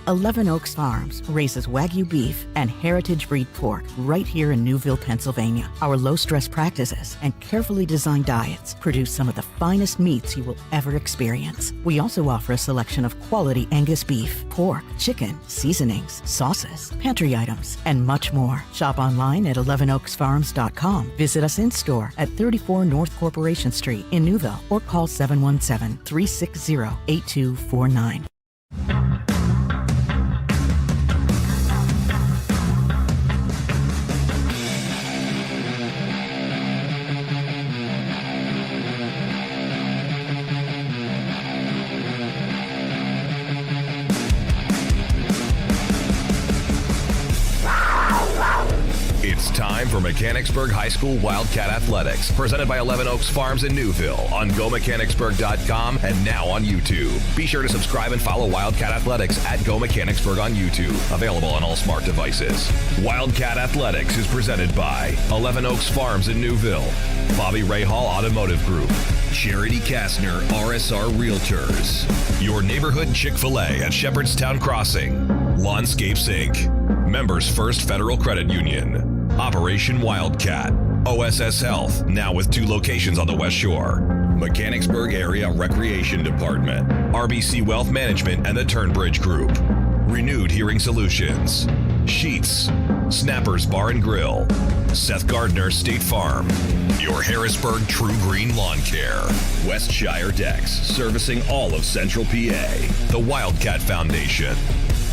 11 Oaks Farms raises Wagyu beef and heritage breed pork right here in Newville, Pennsylvania. Our low-stress practices and carefully designed diets produce some of the finest meats you will ever experience. We also offer a selection of quality Angus beef, pork, chicken, seasonings, sauces, pantry items, and much more. Shop online at 11oaksfarms.com. Visit us in-store at 34 North Corporation Street in Newville or call 717-360-8249. It's time for Mechanicsburg High School Wildcat Athletics, presented by 11 Oaks Farms in Newville on GoMechanicsburg.com and now on YouTube. Be sure to subscribe and follow Wildcat Athletics at Go Mechanicsburg on YouTube, available on all smart devices. Wildcat Athletics is presented by 11 Oaks Farms in Newville, Bobby Rahal Automotive Group, Charity Kastner RSR Realtors, your neighborhood Chick-fil-A at Shepherdstown Crossing, Lawnscapes Inc., Members First Federal Credit Union, Operation Wildcat, OSS Health, now with 2 locations on the West Shore, Mechanicsburg Area Recreation Department, RBC Wealth Management and the Turnbridge Group, Renewed Hearing Solutions, Sheets, Snappers Bar and Grill, Seth Gardner State Farm, your Harrisburg True Green Lawn Care, Westshire Decks, servicing all of Central PA, the Wildcat Foundation,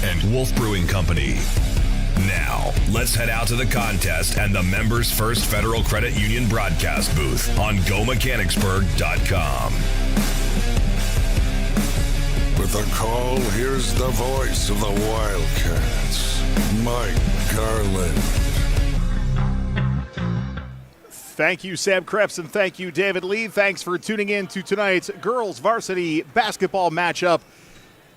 and Wolf Brewing Company. Now, let's head out to the contest and the Members First Federal Credit Union broadcast booth on GoMechanicsburg.com. With a call, here's the voice of the Wildcats, Mike Garland. Thank you, Sam Krebs, and thank you, David Lee. Thanks for tuning in to tonight's girls varsity basketball matchup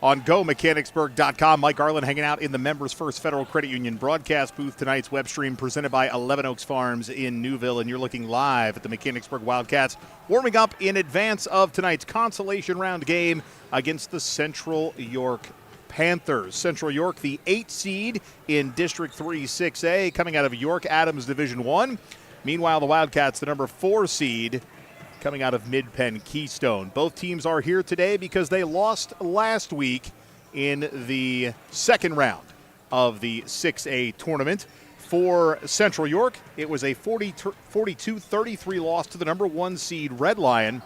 on GoMechanicsburg.com. Mike Garland hanging out in the Members First Federal Credit Union broadcast booth. Tonight's web stream presented by 11 Oaks Farms in Newville, and you're looking live at the Mechanicsburg Wildcats warming up in advance of tonight's consolation round game against the Central York Panthers. Central York, the 8th seed in District 3 6A, coming out of York Adams Division 1. Meanwhile, the Wildcats, the number 4 seed, coming out of Mid-Penn Keystone. Both teams are here today because they lost last week in the second round of the 6A tournament. For Central York, it was a 42-33 loss to the number 1 seed Red Lion.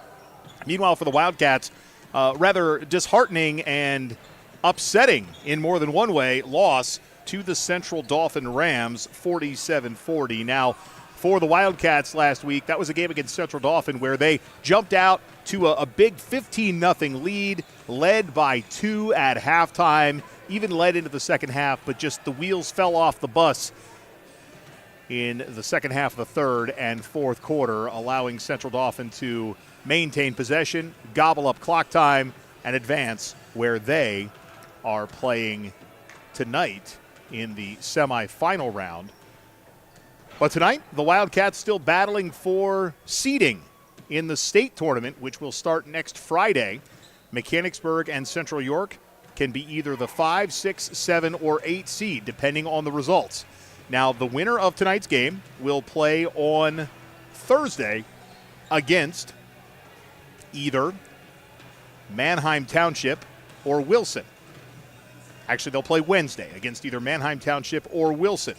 Meanwhile, for the Wildcats, rather disheartening and upsetting in more than one way loss to the Central Dauphin Rams, 47-40. Now, for the Wildcats last week, that was a game against Central Dauphin where they jumped out to a big 15-0 lead, led by 2 at halftime, even led into the second half, but just the wheels fell off the bus in the second half of the third and fourth quarter, allowing Central Dauphin to maintain possession, gobble up clock time, and advance where they are playing tonight in the semifinal round. But tonight, the Wildcats still battling for seeding in the state tournament, which will start next Friday. Mechanicsburg and Central York can be either the 5, 6, 7, or 8 seed, depending on the results. Now, the winner of tonight's game will play on Thursday against either Manheim Township or Wilson. Actually, they'll play Wednesday against either Manheim Township or Wilson.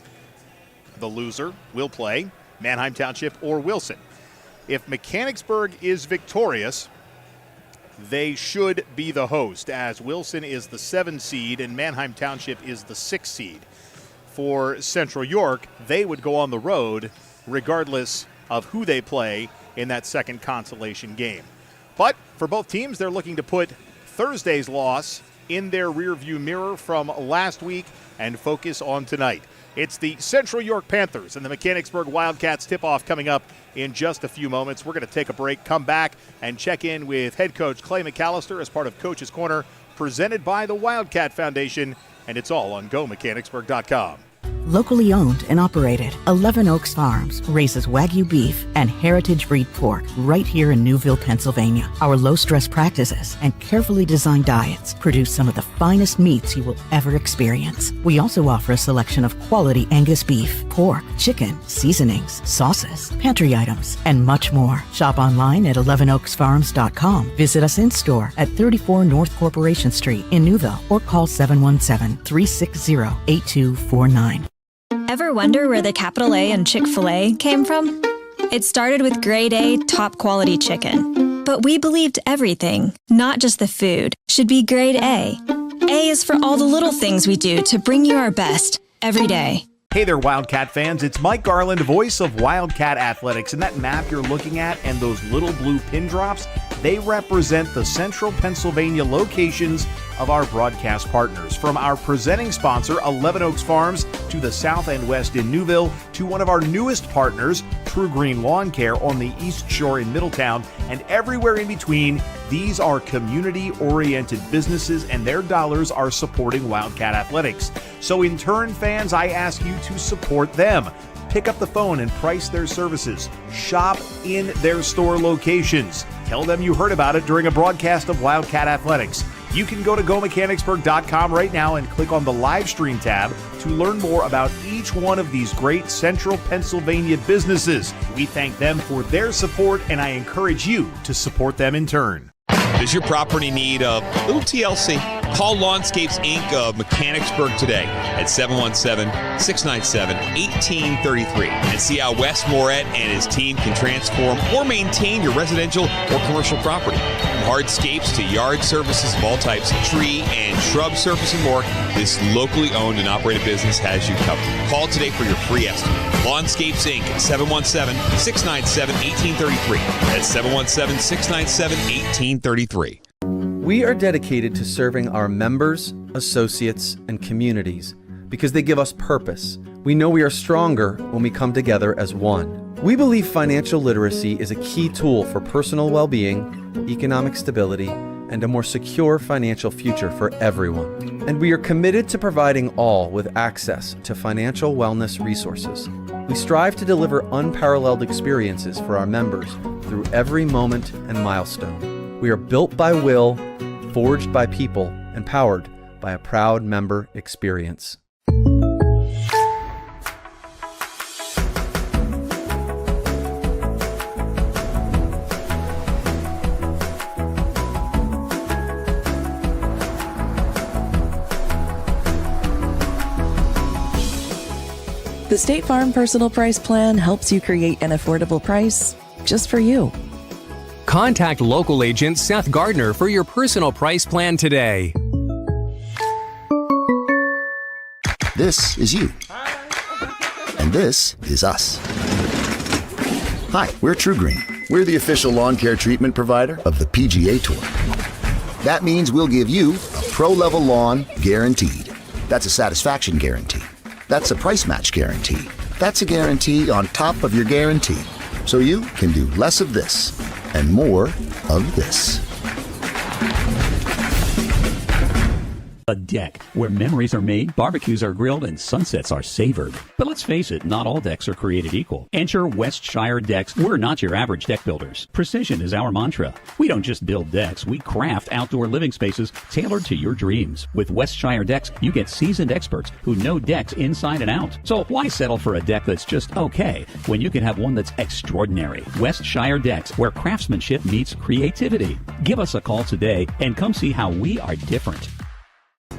The loser will play Manheim Township or Wilson. If Mechanicsburg is victorious, they should be the host, as Wilson is the 7 seed and Manheim Township is the 6 seed. For Central York, they would go on the road regardless of who they play in that second consolation game. But for both teams, they're looking to put Thursday's loss in their rearview mirror from last week and focus on tonight. It's the Central York Panthers and the Mechanicsburg Wildcats tip-off coming up in just a few moments. We're going to take a break, come back, and check in with head coach Clay McAllister as part of Coach's Corner, presented by the Wildcat Foundation, and it's all on GoMechanicsburg.com. Locally owned and operated, 11 Oaks Farms raises Wagyu beef and heritage breed pork right here in Newville, Pennsylvania. Our low-stress practices and carefully designed diets produce some of the finest meats you will ever experience. We also offer a selection of quality Angus beef, pork, chicken, seasonings, sauces, pantry items, and much more. Shop online at 11oaksfarms.com. Visit us in-store at 34 North Corporation Street in Newville or call 717-360-8249. Ever wonder where the capital A in Chick-fil-A came from? It started with grade A, top quality chicken. But we believed everything, not just the food, should be grade A. A is for all the little things we do to bring you our best every day. Hey there, Wildcat fans. It's Mike Garland, voice of Wildcat Athletics. And that map you're looking at and those little blue pin drops, they represent the central Pennsylvania locations of our broadcast partners. From our presenting sponsor, 11 Oaks Farms, to the south and west in Newville, to one of our newest partners, True Green Lawn Care on the East Shore in Middletown, and everywhere in between. These are community-oriented businesses, and their dollars are supporting Wildcat Athletics. So in turn, fans, I ask you to support them. Pick up the phone and price their services. Shop in their store locations. Tell them you heard about it during a broadcast of Wildcat Athletics. You can go to GoMechanicsburg.com right now and click on the live stream tab to learn more about each one of these great central Pennsylvania businesses. We thank them for their support, and I encourage you to support them in turn. Does your property need a little TLC? Call Lawnscapes Inc. of Mechanicsburg today at 717-697-1833 and see how Wes Moret and his team can transform or maintain your residential or commercial property. From hardscapes to yard services of all types, tree and shrub service and more, this locally owned and operated business has you covered. Call today for your free estimate. Lawnscapes Inc. at 717-697-1833. That's 717-697-1833. We are dedicated to serving our members, associates, and communities because they give us purpose. We know we are stronger when we come together as one. We believe financial literacy is a key tool for personal well-being, economic stability, and a more secure financial future for everyone. And we are committed to providing all with access to financial wellness resources. We strive to deliver unparalleled experiences for our members through every moment and milestone. We are built by will, forged by people, and powered by a proud member experience. The State Farm Personal Price Plan helps you create an affordable price just for you. Contact local agent Seth Gardner for your personal price plan today. This is you. And this is us. Hi, we're True Green. We're the official lawn care treatment provider of the PGA Tour. That means we'll give you a pro-level lawn guaranteed. That's a satisfaction guarantee. That's a price match guarantee. That's a guarantee on top of your guarantee. So you can do less of this and more of this. A deck, where memories are made, barbecues are grilled, and sunsets are savored. But let's face it, not all decks are created equal. Enter Westshire Decks. We're not your average deck builders. Precision is our mantra. We don't just build decks, we craft outdoor living spaces tailored to your dreams. With Westshire Decks, you get seasoned experts who know decks inside and out. So why settle for a deck that's just okay when you can have one that's extraordinary? Westshire Decks, where craftsmanship meets creativity. Give us a call today and come see how we are different.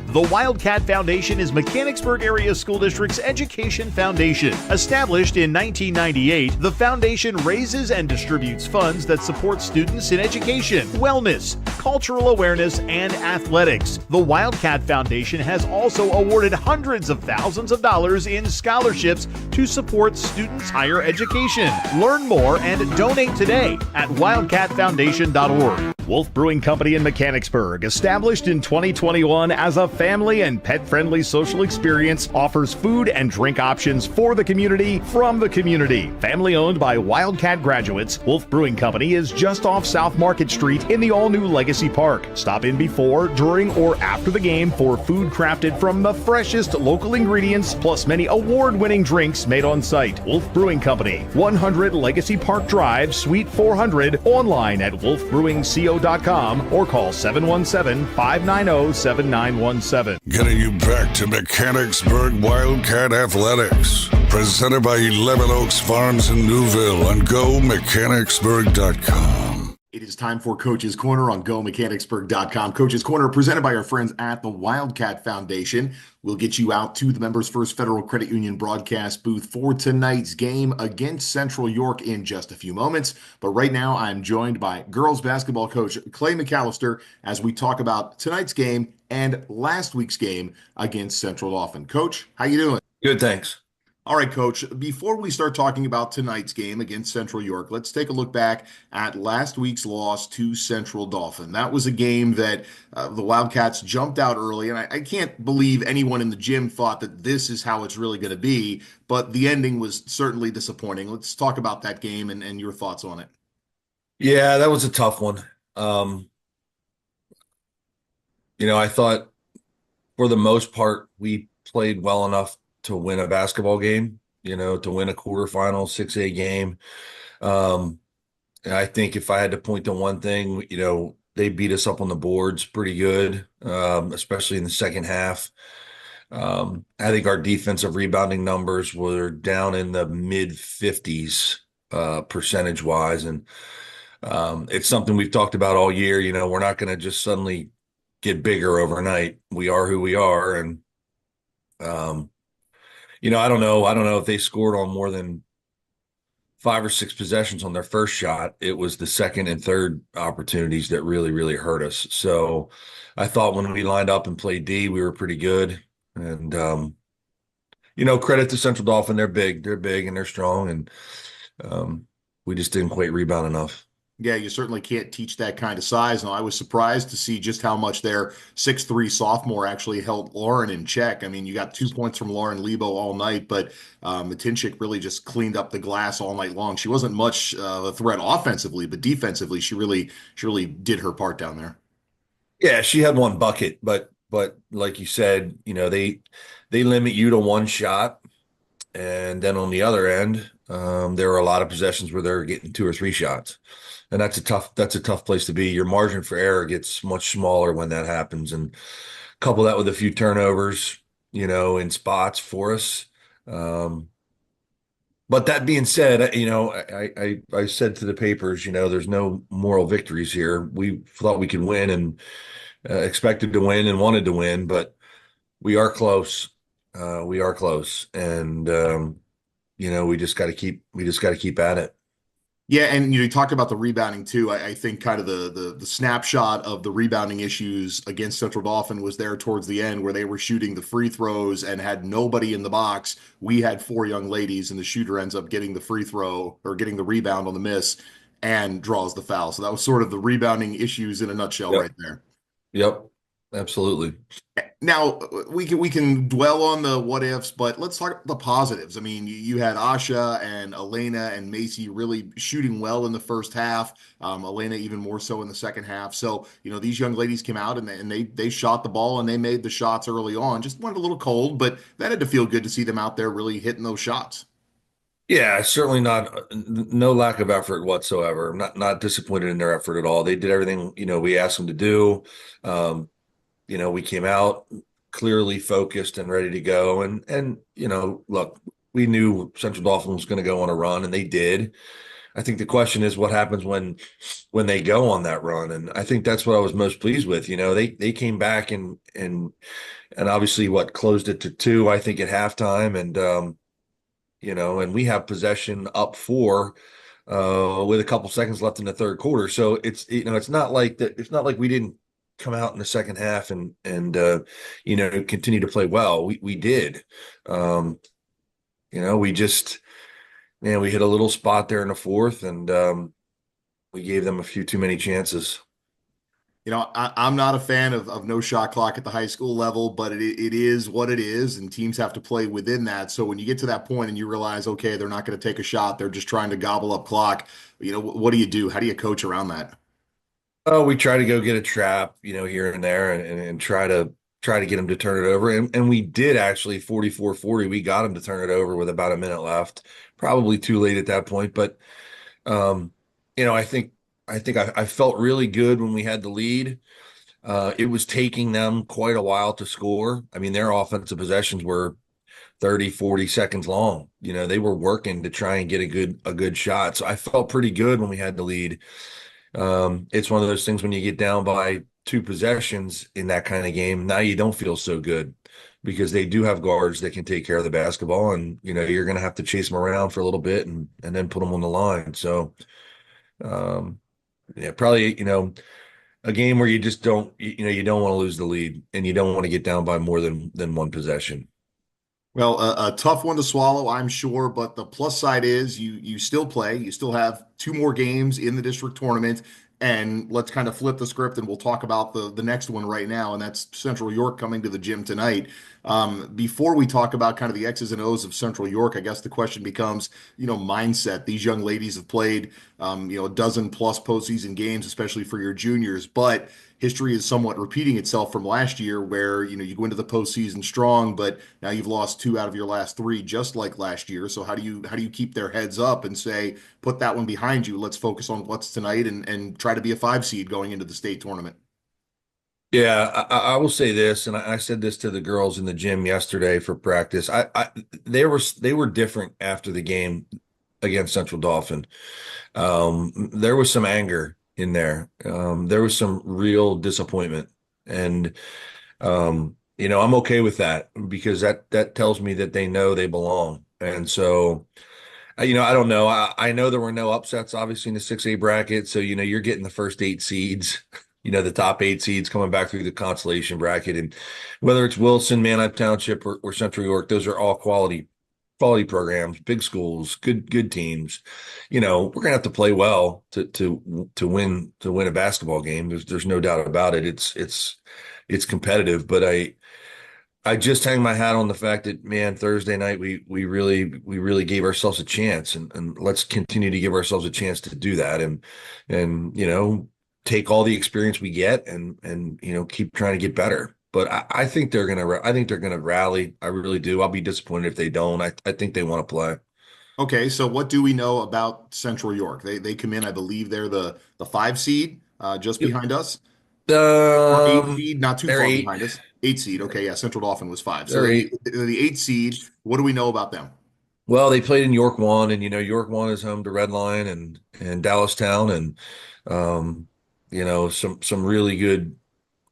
The Wildcat Foundation is Mechanicsburg Area School District's education foundation. Established in 1998, the foundation raises and distributes funds that support students in education, wellness, cultural awareness, and athletics. The Wildcat Foundation has also awarded hundreds of thousands of dollars in scholarships to support students' higher education. Learn more and donate today at wildcatfoundation.org. Wolf Brewing Company in Mechanicsburg, established in 2021 as a family and pet-friendly social experience, offers food and drink options for the community from the community. Family owned by Wildcat graduates, Wolf Brewing Company is just off South Market Street in the all-new Legacy Park. Stop in before, during, or after the game for food crafted from the freshest local ingredients, plus many award-winning drinks made on site. Wolf Brewing Company, 100 Legacy Park Drive, Suite 400, online at wolfbrewingco.com or call 717-590-7917. Getting you back to Mechanicsburg Wildcat Athletics. Presented by 11 Oaks Farms in Newville on GoMechanicsburg.com. It is time for Coach's Corner on GoMechanicsburg.com. Coach's Corner presented by our friends at the Wildcat Foundation. We'll get you out to the Members First Federal Credit Union broadcast booth for tonight's game against Central York in just a few moments. But right now, I'm joined by girls basketball coach Clay McAllister as we talk about tonight's game and last week's game against Central Dauphin. Coach, how you doing? Good, thanks. All right, Coach, before we start talking about tonight's game against Central York, let's take a look back at last week's loss to Central Dauphin. That was a game that the Wildcats jumped out early, and I can't believe anyone in the gym thought that this is how it's really going to be, but the ending was certainly disappointing. Let's talk about that game and your thoughts on it. Yeah, that was a tough one. I thought for the most part we played well enough to win a basketball game, to win a quarterfinal 6A game. And I think if I had to point to one thing, they beat us up on the boards pretty good, especially in the second half. I think our defensive rebounding numbers were down in the mid 50s percentage wise. And it's something we've talked about all year. We're not going to just suddenly get bigger overnight. We are who we are. And, I don't know if they scored on more than 5 or 6 possessions on their first shot. It was the second and third opportunities that really, really hurt us. So I thought when we lined up and played D, we were pretty good. And, credit to Central Dauphin. They're big and they're strong. And we just didn't quite rebound enough. Yeah, you certainly can't teach that kind of size. Now, I was surprised to see just how much their 6'3" sophomore actually held Lauren in check. I mean, you got 2 points from Lauren Lebo all night, but Matinchik really just cleaned up the glass all night long. She wasn't much a threat offensively, but defensively, she really did her part down there. Yeah, she had one bucket, but like you said, they limit you to one shot, and then on the other end, there are a lot of possessions where they're getting 2 or 3 shots. And that's a tough place to be. Your margin for error gets much smaller when that happens. And couple that with a few turnovers, in spots for us. But that being said, I said to the papers, there's no moral victories here. We thought we could win and expected to win and wanted to win, but we are close. We are close. And, we just got to keep at it. Yeah, and you talked about the rebounding too. I think kind of the snapshot of the rebounding issues against Central Dauphin was there towards the end where they were shooting the free throws and had nobody in the box. We had 4 young ladies, and the shooter ends up getting the free throw or getting the rebound on the miss and draws the foul. So that was sort of the rebounding issues in a nutshell right there. Yep, absolutely. Now, we can dwell on the what ifs, but let's talk about the positives. I mean, you had Asha and Elena and Macy really shooting well in the first half. Elena even more so in the second half. So, these young ladies came out and they shot the ball and they made the shots early on. Just went a little cold, but that had to feel good to see them out there really hitting those shots. Yeah, certainly no lack of effort whatsoever. I'm not disappointed in their effort at all. They did everything, we asked them to do. We came out clearly focused and ready to go. And look, we knew Central Dauphin was going to go on a run, and they did. I think the question is what happens when they go on that run. And I think that's what I was most pleased with. They came back and obviously closed it to 2, I think, at halftime. And, and we have possession up 4 with a couple seconds left in the third quarter. So it's not like that. It's not like we didn't come out in the second half and continue to play well. We did. We just, we hit a little spot there in the fourth, and we gave them a few too many chances. I'm not a fan of no shot clock at the high school level, but it is what it is, and teams have to play within that. So when you get to that point and you realize, okay, they're not going to take a shot, they're just trying to gobble up clock, what do you do? How do you coach around that? Oh, we try to go get a trap, here and there, and try to get him to turn it over. And we did actually 44-40. We got him to turn it over with about a minute left. Probably too late at that point, but um, I felt really good when we had the lead. It was taking them quite a while to score. I mean, their offensive possessions were 30, 40 seconds long. They were working to try and get a good shot. So I felt pretty good when we had the lead. It's one of those things when you get down by two possessions in that kind of game, now you don't feel so good because they do have guards that can take care of the basketball, and you're going to have to chase them around for a little bit and then put them on the line. So, yeah, probably, a game where you just don't, you don't want to lose the lead and you don't want to get down by more than one possession. Well, a tough one to swallow, I'm sure, but the plus side is you still play. You still have two more games in the district tournament. And let's kind of flip the script and we'll talk about the next one right now, and that's Central York coming to the gym tonight. Before we talk about kind of the X's and O's of Central York, I guess the question becomes, mindset. These young ladies have played, a dozen plus postseason games, especially for your juniors, but history is somewhat repeating itself from last year where, you go into the postseason strong, but now you've lost two out of your last three, just like last year. So how do you keep their heads up and say, put that one behind you. Let's focus on what's tonight and try to be a 5 seed going into the state tournament. Yeah, I will say this, and I said this to the girls in the gym yesterday for practice. They were different after the game against Central Dauphin. There was some anger in there. There was some real disappointment, and I'm okay with that because that tells me that they know they belong. And so, I don't know. I know there were no upsets, obviously, in the 6A bracket. So, you're getting the first 8 seeds, the top 8 seeds coming back through the consolation bracket. And whether it's Wilson, Manheim Township, or Central York, those are all quality programs, big schools, good teams. We're gonna have to play well to win a basketball game. There's no doubt about it. It's competitive, but I just hang my hat on the fact that, man, Thursday night we really gave ourselves a chance, and let's continue to give ourselves a chance to do that, and take all the experience we get and keep trying to get better. But I think they're gonna rally. I really do. I'll be disappointed if they don't. I think they want to play. Okay, so what do we know about Central York? They come in, I believe they're the 5 seed, just Yep. behind us. Or 8 seed, not too They're far 8. behind us. 8 seed. Okay, yeah, Central Dauphin was 5. So They're 8. they're the 8 seed. What do we know about them? Well, they played in York 1, and York 1 is home to Redline and Dallastown, and some really good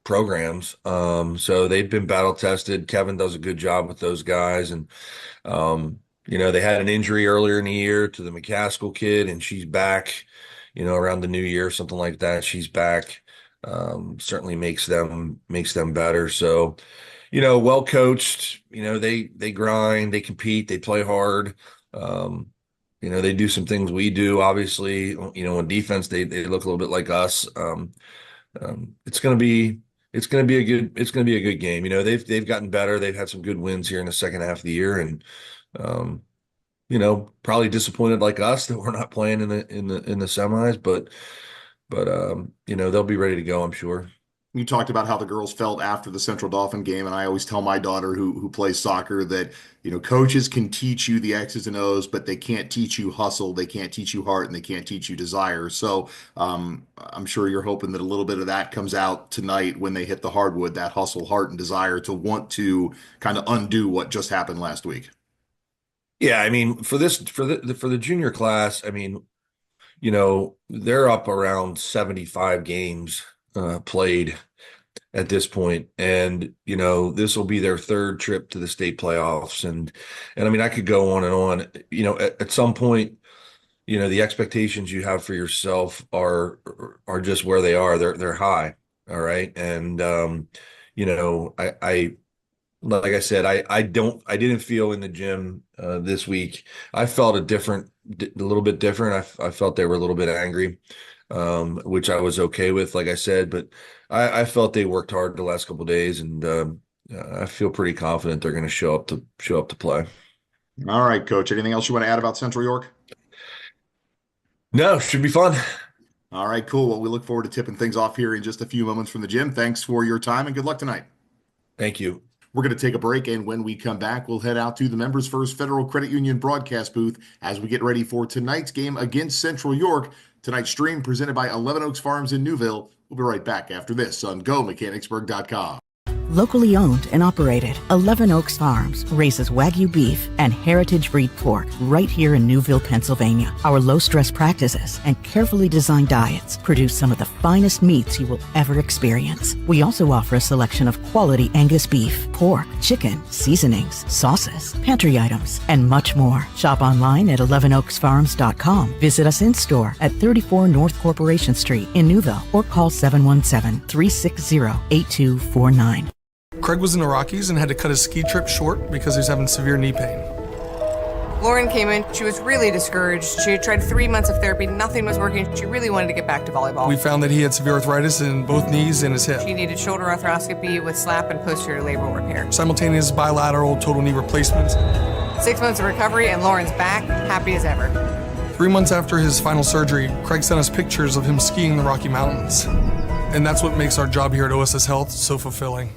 programs. So they've been battle tested. Kevin does a good job with those guys, and they had an injury earlier in the year to the McCaskill kid, and she's back. Around the new year, something like that. She's back. Certainly makes them better. So, well coached. They grind, they compete, they play hard. They do some things we do. Obviously, on defense, they look a little bit like us. It's gonna be a good game. They've gotten better. They've had some good wins here in the second half of the year, and probably disappointed like us that we're not playing in the semis, but they'll be ready to go, I'm sure. You talked about how the girls felt after the Central Dauphin game, and I always tell my daughter who plays soccer that coaches can teach you the X's and O's, but they can't teach you hustle, they can't teach you heart, and they can't teach you desire. So I'm sure you're hoping that a little bit of that comes out tonight when they hit the hardwood, that hustle, heart, and desire to want to kind of undo what just happened last week. Yeah, I mean, for the junior class, I mean, they're up around 75 games played at this point, and this will be their third trip to the state playoffs, and I mean, I could go on and on. At some point, the expectations you have for yourself are just where they are. They're high, all right, and I like I said, I didn't feel in the gym this week. I felt a little bit different. I felt they were a little bit angry. which I was okay with, like I said, but I felt they worked hard the last couple of days, and I feel pretty confident they're going to show up to play. All right, Coach. Anything else you want to add about Central York? No, should be fun. All right, cool. Well, we look forward to tipping things off here in just a few moments from the gym. Thanks for your time and good luck tonight. Thank you. We're going to take a break, and when we come back, we'll head out to the Members First Federal Credit Union broadcast booth as we get ready for tonight's game against Central York. Tonight's stream presented by 11 Oaks Farms in Newville. We'll be right back after this on GoMechanicsburg.com. Locally owned and operated, 11 Oaks Farms raises Wagyu beef and heritage breed pork right here in Newville, Pennsylvania. Our low-stress practices and carefully designed diets produce some of the finest meats you will ever experience. We also offer a selection of quality Angus beef, pork, chicken, seasonings, sauces, pantry items, and much more. Shop online at 11oaksfarms.com. Visit us in-store at 34 North Corporation Street in Newville or call 717-360-8249. Craig was in the Rockies and had to cut his ski trip short because he was having severe knee pain. Lauren came in. She was really discouraged. She had tried 3 months of therapy. Nothing was working. She really wanted to get back to volleyball. We found that he had severe arthritis in both knees and his hip. She needed shoulder arthroscopy with slap and posterior labral repair. Simultaneous bilateral total knee replacements. 6 months of recovery and Lauren's back, happy as ever. 3 months after his final surgery, Craig sent us pictures of him skiing in the Rocky Mountains. And that's what makes our job here at OSS Health so fulfilling.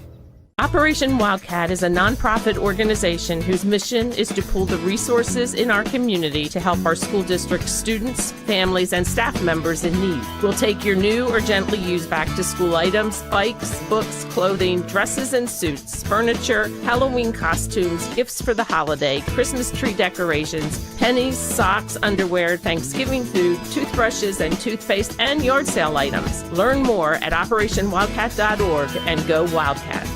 Operation Wildcat is a nonprofit organization whose mission is to pool the resources in our community to help our school district students, families, and staff members in need. We'll take your new or gently used back-to-school items, bikes, books, clothing, dresses and suits, furniture, Halloween costumes, gifts for the holiday, Christmas tree decorations, pennies, socks, underwear, Thanksgiving food, toothbrushes and toothpaste, and yard sale items. Learn more at OperationWildcat.org and go Wildcats.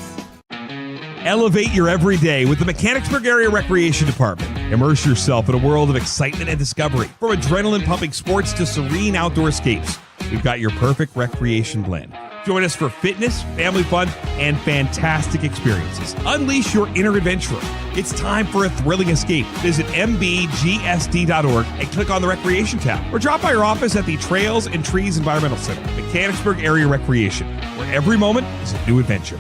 Elevate your everyday with the Mechanicsburg Area Recreation Department. Immerse yourself in a world of excitement and discovery. From adrenaline-pumping sports to serene outdoor escapes, we've got your perfect recreation blend. Join us for fitness, family fun, and fantastic experiences. Unleash your inner adventurer. It's time for a thrilling escape. Visit mbgsd.org and click on the Recreation tab. Or drop by our office at the Trails and Trees Environmental Center, Mechanicsburg Area Recreation, where every moment is a new adventure.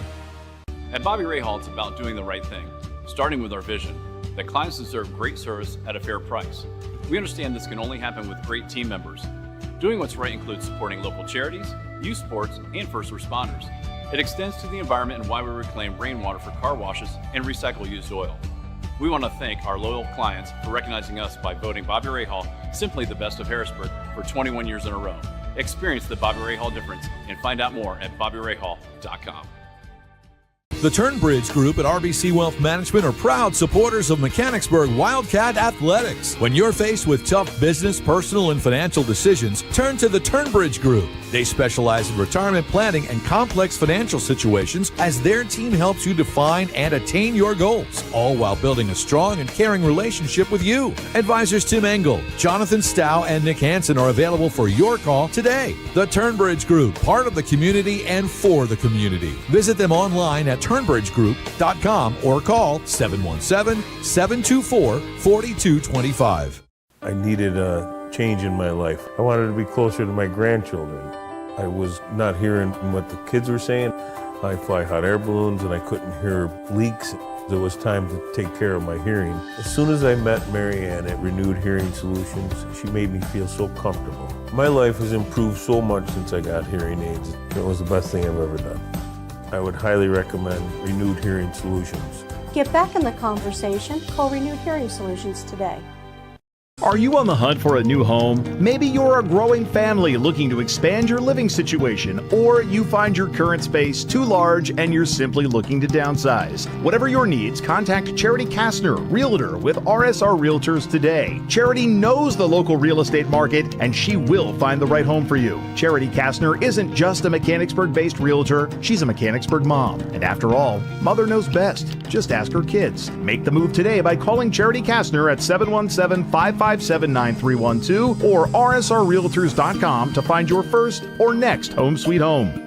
At Bobby Ray Hall, it's about doing the right thing, starting with our vision, that clients deserve great service at a fair price. We understand this can only happen with great team members. Doing what's right includes supporting local charities, youth sports, and first responders. It extends to the environment and why we reclaim rainwater for car washes and recycle used oil. We want to thank our loyal clients for recognizing us by voting Bobby Ray Hall simply the best of Harrisburg for 21 years in a row. Experience the Bobby Ray Hall difference and find out more at BobbyRayHall.com. The Turnbridge Group at RBC Wealth Management are proud supporters of Mechanicsburg Wildcat Athletics. When you're faced with tough business, personal, and financial decisions, turn to the Turnbridge Group. They specialize in retirement planning and complex financial situations as their team helps you define and attain your goals, all while building a strong and caring relationship with you. Advisors Tim Engel, Jonathan Stow, and Nick Hansen are available for your call today. The Turnbridge Group, part of the community and for the community. Visit them online at turnbridgegroup.com or call 717-724-4225. I needed a change in my life. I wanted to be closer to my grandchildren. I was not hearing what the kids were saying. I fly hot air balloons and I couldn't hear leaks. It was time to take care of my hearing. As soon as I met Mary Ann at Renewed Hearing Solutions, she made me feel so comfortable. My life has improved so much since I got hearing aids. It was the best thing I've ever done. I would highly recommend Renewed Hearing Solutions. Get back in the conversation. Call Renewed Hearing Solutions today. Are you on the hunt for a new home? Maybe you're a growing family looking to expand your living situation, or you find your current space too large and you're simply looking to downsize. Whatever your needs, contact Charity Kastner, Realtor with RSR Realtors today. Charity knows the local real estate market and she will find the right home for you. Charity Kastner isn't just a Mechanicsburg-based realtor, she's a Mechanicsburg mom. And after all, mother knows best. Just ask her kids. Make the move today by calling Charity Kastner at 717-557-9312 or rsrrealtors.com to find your first or next home sweet home.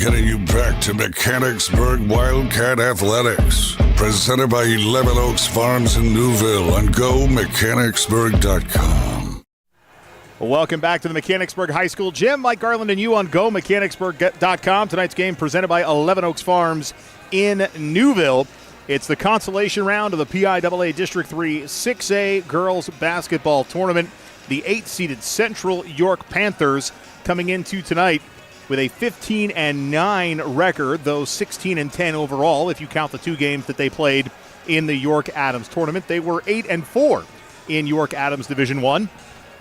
getting you back to Mechanicsburg Wildcat Athletics. Presented by 11 Oaks Farms in Newville on GoMechanicsburg.com. Welcome back to the Mechanicsburg High School Gym. Mike Garland and you on GoMechanicsburg.com. Tonight's game presented by 11 Oaks Farms in Newville. It's the consolation round of the PIAA District 3 6A Girls Basketball Tournament. The 8th-seeded Central York Panthers coming into tonight with a 15-9 record, though 16-10 overall if you count the 2 games that they played in the York-Adams tournament. They were 8-4 in York-Adams Division 1.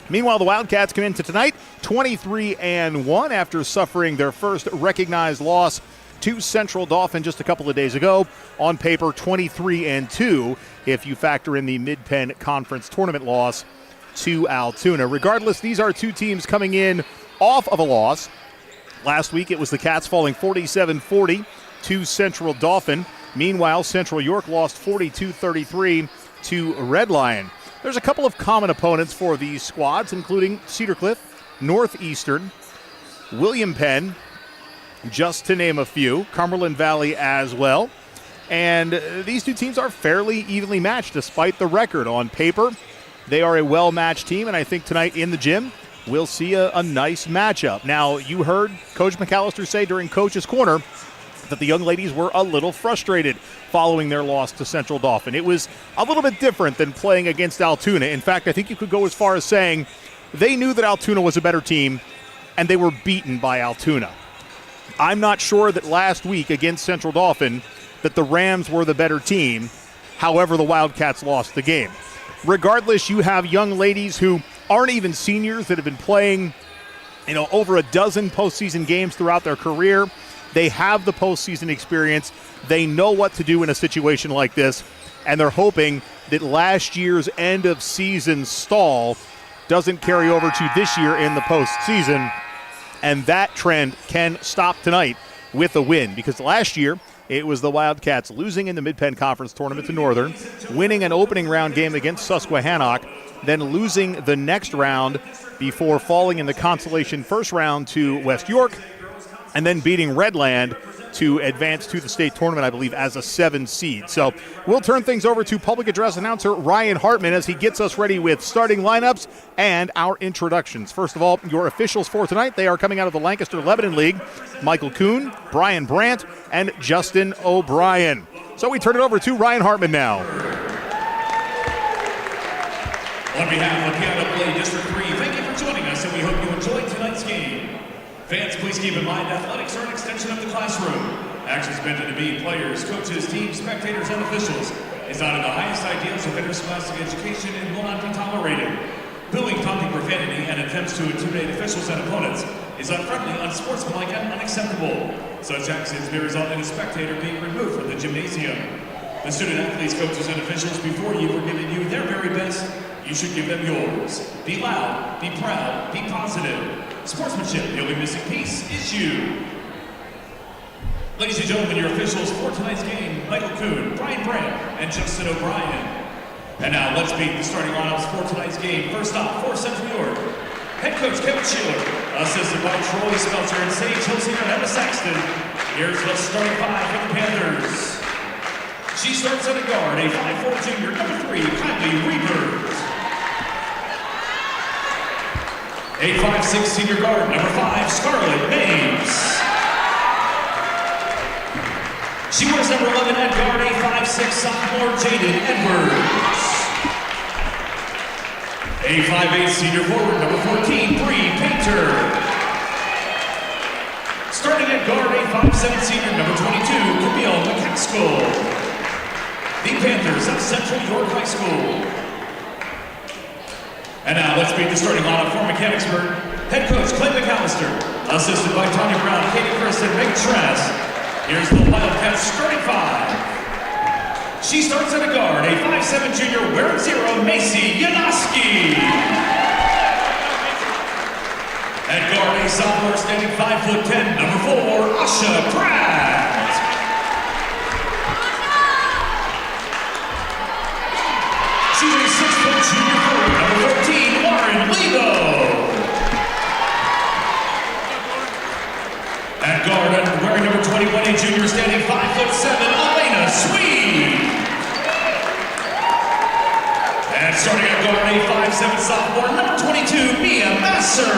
Meanwhile, the Wildcats come into tonight 23-1 after suffering their first recognized loss to Central Dauphin just a couple of days ago. On paper, 23-2 if you factor in the Mid-Penn Conference tournament loss to Altoona. Regardless, these are 2 teams coming in off of a loss. Last week, it was the Cats falling 47-40 to Central Dauphin. Meanwhile, Central York lost 42-33 to Red Lion. There's a couple of common opponents for these squads, including Cedar Cliff, Northeastern, William Penn, just to name a few, Cumberland Valley as well. And these 2 teams are fairly evenly matched despite the record. On paper, they are a well-matched team, and I think tonight in the gym, we'll see a nice matchup. Now, you heard Coach McAllister say during Coach's Corner that the young ladies were a little frustrated following their loss to Central Dauphin. It was a little bit different than playing against Altoona. In fact, I think you could go as far as saying they knew that Altoona was a better team, and they were beaten by Altoona. I'm not sure that last week against Central Dauphin that the Rams were the better team. However, the Wildcats lost the game. Regardless, you have young ladies who aren't even seniors that have been playing, over a dozen postseason games throughout their career. They have the postseason experience. They know what to do in a situation like this, and they're hoping that last year's end-of-season stall doesn't carry over to this year in the postseason, and that trend can stop tonight with a win, because last year it was the Wildcats losing in the Mid-Penn Conference tournament to Northern, winning an opening round game against Susquehannock, then losing the next round before falling in the consolation first round to West York, and then beating Redland to advance to the state tournament, I believe, as a 7 seed. So we'll turn things over to public address announcer Ryan Hartman as he gets us ready with starting lineups and our introductions. First of all, your officials for tonight, they are coming out of the Lancaster-Lebanon League, Michael Kuhn, Brian Brandt, and Justin O'Brien. So we turn it over to Ryan Hartman now. On behalf of PIAA District 3, thank you for joining us, and we hope you enjoyed tonight's game. Fans, please keep in mind athletics are an extension of the classroom. Actions meant to be players, coaches, teams, spectators, and officials is not in the highest ideals of interscholastic education and will not be tolerated. Booing, taunting, profanity, and attempts to intimidate officials and opponents is unfriendly, unsportsmanlike, and unacceptable. Such actions may result in a spectator being removed from the gymnasium. The student athletes, coaches, and officials before you were giving you their very best. You should give them yours. Be loud, be proud, be positive. Sportsmanship, the only missing piece is you. Ladies and gentlemen, your officials for tonight's game, Michael Kuhn, Brian Brandt, and Justin O'Brien. And now let's meet the starting lineups for tonight's game. First off, for Central York, head coach Kevin Sheeler, assisted by Troy Spelter and Sage Hilsinger and Emma Saxton. Here's the starting 5 for the Panthers. She starts at a guard, a 5'4" junior, number 3, Kylie Reavers. A 5'6" senior guard, number 5, Scarlett Mames. She wears number 11 at guard, a 5'6" sophomore, Jaden Edwards. A 5'8" senior forward, number 14, Bree Painter. Starting at guard, a 5'7" senior, number 22, Camille McCaskill. The Panthers of Central York High School. And now let's meet the starting lineup for Mechanicsburg. Head coach Clay McAllister, assisted by Tanya Brown, Katie Chris, and Megan Trask. Here's the Wildcats starting 5. She starts at a guard, a 5'7" junior, wearing 0, Macy Yanoski. At guard, a sophomore standing 5'10", number 4, Asha Pratt. She's a 6-foot junior forward, number 13, Lauren Lebo. At guard, and wearing number 21, a junior standing 5'7", Elena Sweet. And starting at guard, a 5'7" sophomore, number 22, Mia Masser. The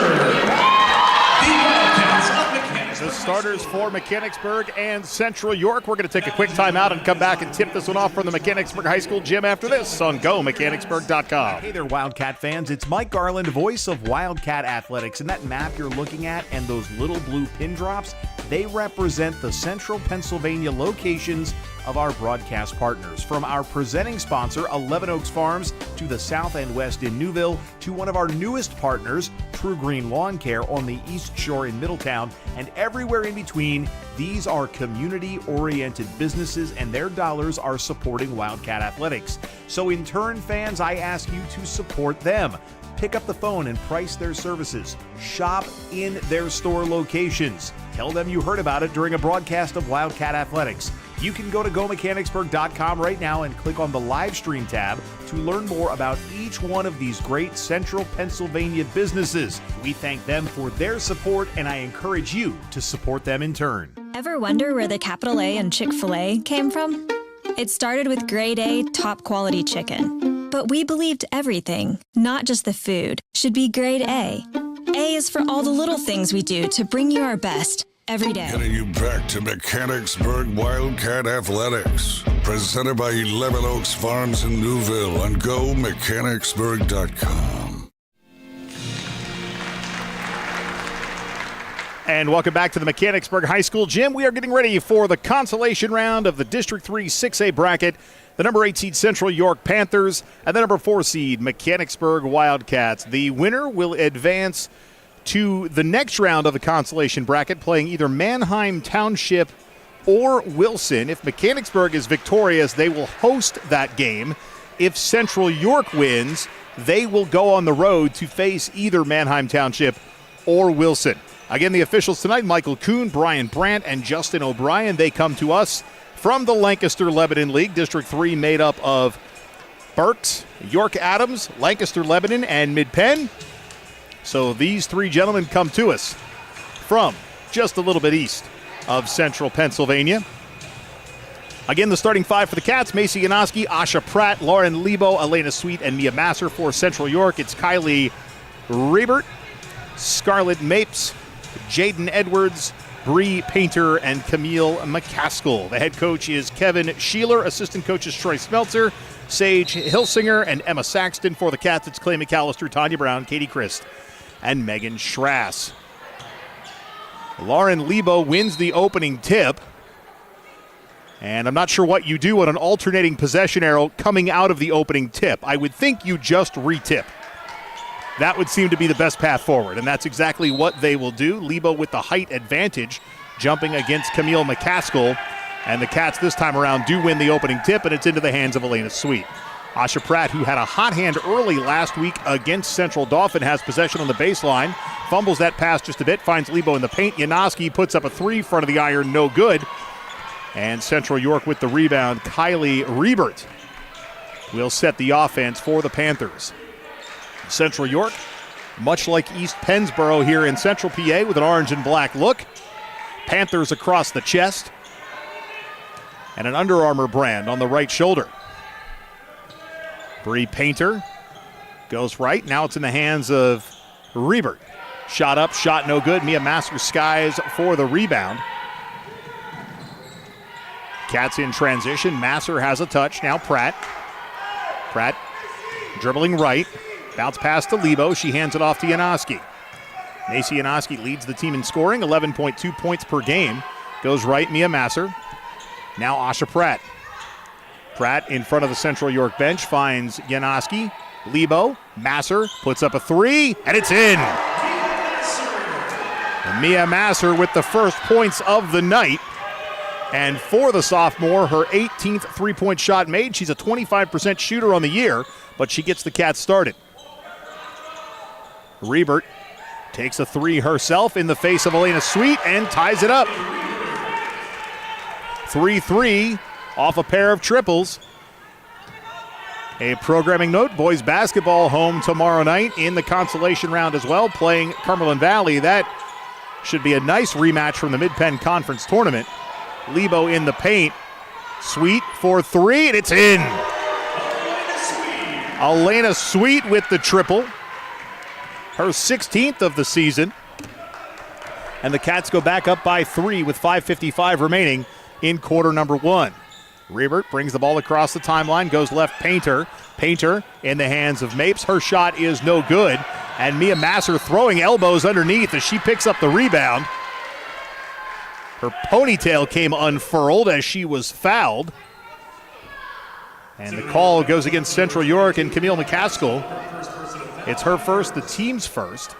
Wildcats of Mechanicsburg. The starters for Mechanicsburg and Central York. We're going to take a quick timeout and come back and tip this one off from the Mechanicsburg High School gym after this on GoMechanicsburg.com. Hey there, Wildcat fans. It's Mike Garland, voice of Wildcat Athletics. And that map you're looking at and those little blue pin drops, they represent the central Pennsylvania locations of our broadcast partners. From our presenting sponsor, 11 Oaks Farms, to the south and west in Newville, to one of our newest partners, True Green Lawn Care on the East Shore in Middletown, and everywhere in between, these are community-oriented businesses and their dollars are supporting Wildcat Athletics. So in turn, fans, I ask you to support them. Pick up the phone and price their services. Shop in their store locations. Tell them you heard about it during a broadcast of Wildcat Athletics. You can go to GoMechanicsburg.com right now and click on the live stream tab to learn more about each one of these great central Pennsylvania businesses. We thank them for their support, and I encourage you to support them in turn. Ever wonder where the capital A in Chick-fil-A came from? It started with grade A, top quality chicken. But we believed everything, not just the food, should be grade A. A is for all the little things we do to bring you our best every day. Getting you back to Mechanicsburg Wildcat Athletics. Presented by 11 Oaks Farms in Newville on GoMechanicsburg.com. And welcome back to the Mechanicsburg High School gym. We are getting ready for the consolation round of the District 3 6A bracket. The number 8 seed Central York Panthers and the number 4 seed Mechanicsburg Wildcats. The winner will advance to the next round of the consolation bracket, playing either Manheim Township or Wilson. If Mechanicsburg is victorious, they will host that game. If Central York wins, they will go on the road to face either Manheim Township or Wilson. Again, the officials tonight, Michael Kuhn, Brian Brandt, and Justin O'Brien. They come to us from the Lancaster-Lebanon League. District 3 made up of Berks, York Adams, Lancaster-Lebanon, and Mid-Penn. So these three gentlemen come to us from just a little bit east of central Pennsylvania. Again, the starting five for the Cats: Macy Yanoski, Asha Pratt, Lauren Lebo, Elena Sweet, and Mia Masser. For Central York, it's Kylie Riebert, Scarlett Mapes, Jaden Edwards, Bree Painter, and Camille McCaskill. The head coach is Kevin Sheeler. Assistant coaches Troy Smeltzer, Sage Hilsinger, and Emma Saxton. For the Cats, it's Clay McAllister, Tanya Brown, Katie Christ, and Megan Schrass. Lauren Lebo wins the opening tip. And I'm not sure what you do on an alternating possession arrow coming out of the opening tip. I would think you just retip. That would seem to be the best path forward, and that's exactly what they will do. Lebo with the height advantage, jumping against Camille McCaskill. And the Cats this time around do win the opening tip, and it's into the hands of Elena Sweet. Asha Pratt, who had a hot hand early last week against Central Dauphin, has possession on the baseline. Fumbles that pass just a bit, finds Lebo in the paint. Yanoski puts up a three, front of the iron, no good. And Central York with the rebound. Kylie Riebert will set the offense for the Panthers. Central York, much like East Pennsboro here in Central PA, with an orange and black look. Panthers across the chest. And an Under Armour brand on the right shoulder. Bree Painter goes right. Now it's in the hands of Riebert. Shot up, shot no good. Mia Masser skies for the rebound. Cats in transition. Masser has a touch. Now Pratt. Pratt dribbling right. Bounce pass to Lebo. She hands it off to Yanoski. Macy Yanoski leads the team in scoring. 11.2 points per game. Goes right, Mia Masser. Now Asha Pratt. Pratt in front of the Central York bench finds Yanoski. Lebo, Masser puts up a three, and it's in. Mia Masser with the first points of the night. And for the sophomore, her 18th three-point shot made. She's a 25% shooter on the year, but she gets the Cats started. Riebert takes a three herself in the face of Elena Sweet and ties it up. 3-3 off a pair of triples. A programming note, boys basketball home tomorrow night in the consolation round as well, playing Cumberland Valley. That Should be a nice rematch from the Mid-Penn Conference Tournament. Lebo in the paint. Sweet for three, and it's in. Elena Sweet with the triple. Her 16th of the season. And the Cats go back up by 3 with 5:55 remaining in quarter number 1. Riebert brings the ball across the timeline, goes left Painter. Painter in the hands of Mapes. Her shot is no good. And Mia Masser throwing elbows underneath as she picks up the rebound. Her ponytail came unfurled as she was fouled. And the call goes against Central York and Camille McCaskill. It's her first, the team's first.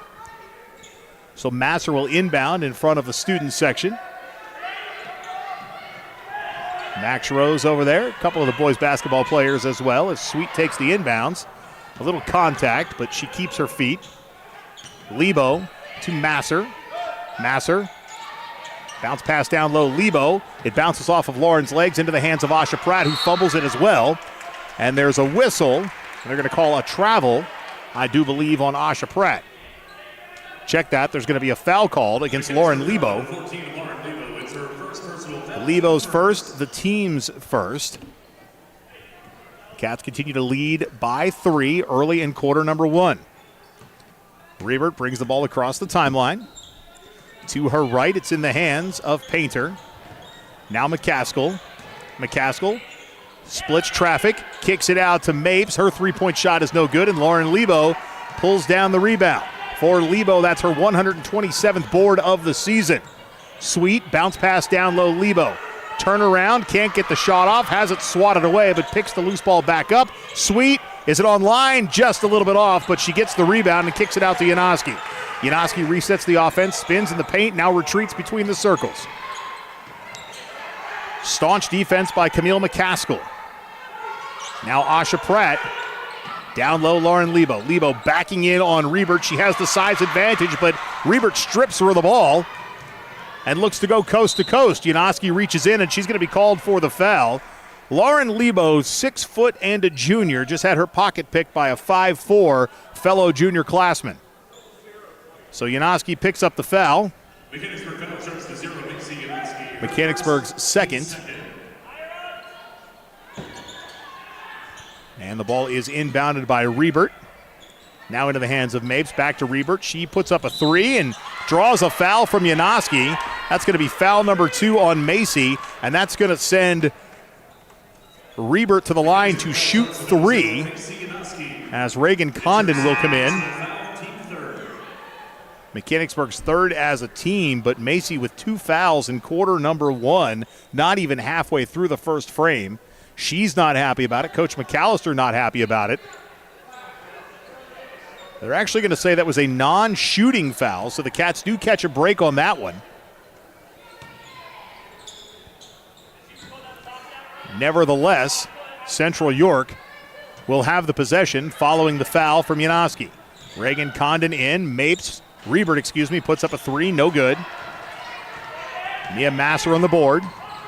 So Masser will inbound in front of the student section. Max Rose over there, a couple of the boys basketball players as well as Sweet takes the inbounds. A little contact, but she keeps her feet. Lebo to Masser. Masser, bounce pass down low, Lebo. It bounces off of Lauren's legs into the hands of Asha Pratt, who fumbles it as well. And there's a whistle, and they're going to call a travel, I do believe, on Asha Pratt. Check that. There's going to be a foul called against Lauren Lebo. Lebo's first, the team's first. Cats continue to lead by 3 early in quarter number 1. Riebert brings the ball across the timeline. To her right, it's in the hands of Painter. Now McCaskill. McCaskill splits traffic, kicks it out to Mapes. Her three-point shot is no good, and Lauren Lebo pulls down the rebound. For Lebo, that's her 127th board of the season. Sweet, bounce pass down low, Lebo. Turn around, can't get the shot off, has it swatted away, but picks the loose ball back up. Sweet, is it on line? Just a little bit off, but she gets the rebound and kicks it out to Janoski. Janoski resets the offense, spins in the paint, now retreats between the circles. Staunch defense by Camille McCaskill. Now Asha Pratt. Down low, Lauren Lebo. Lebo backing in on Riebert. She has the size advantage, but Riebert strips her of the ball and looks to go coast to coast. Janoski reaches in, and she's going to be called for the foul. Lauren Lebo, 6 foot and a junior, just had her pocket picked by a 5'4" fellow junior classman. So Janoski picks up the foul. Mechanicsburg's second. And the ball is inbounded by Riebert. Now into the hands of Mapes. Back to Riebert. She puts up a 3 and draws a foul from Janoski. That's going to be foul number 2 on Macy, and that's going to send Riebert to the line to shoot 3 as Reagan Condon will come in. Mechanicsburg's third as a team, but Macy with 2 fouls in quarter number 1, not even halfway through the first frame. She's not happy about it. Coach McAllister not happy about it. They're actually going to say that was a non-shooting foul, so the Cats do catch a break on that one. Nevertheless, Central York will have the possession following the foul from Janoski. Reagan Condon in. Riebert puts up a 3, no good. Mia Masser on the board.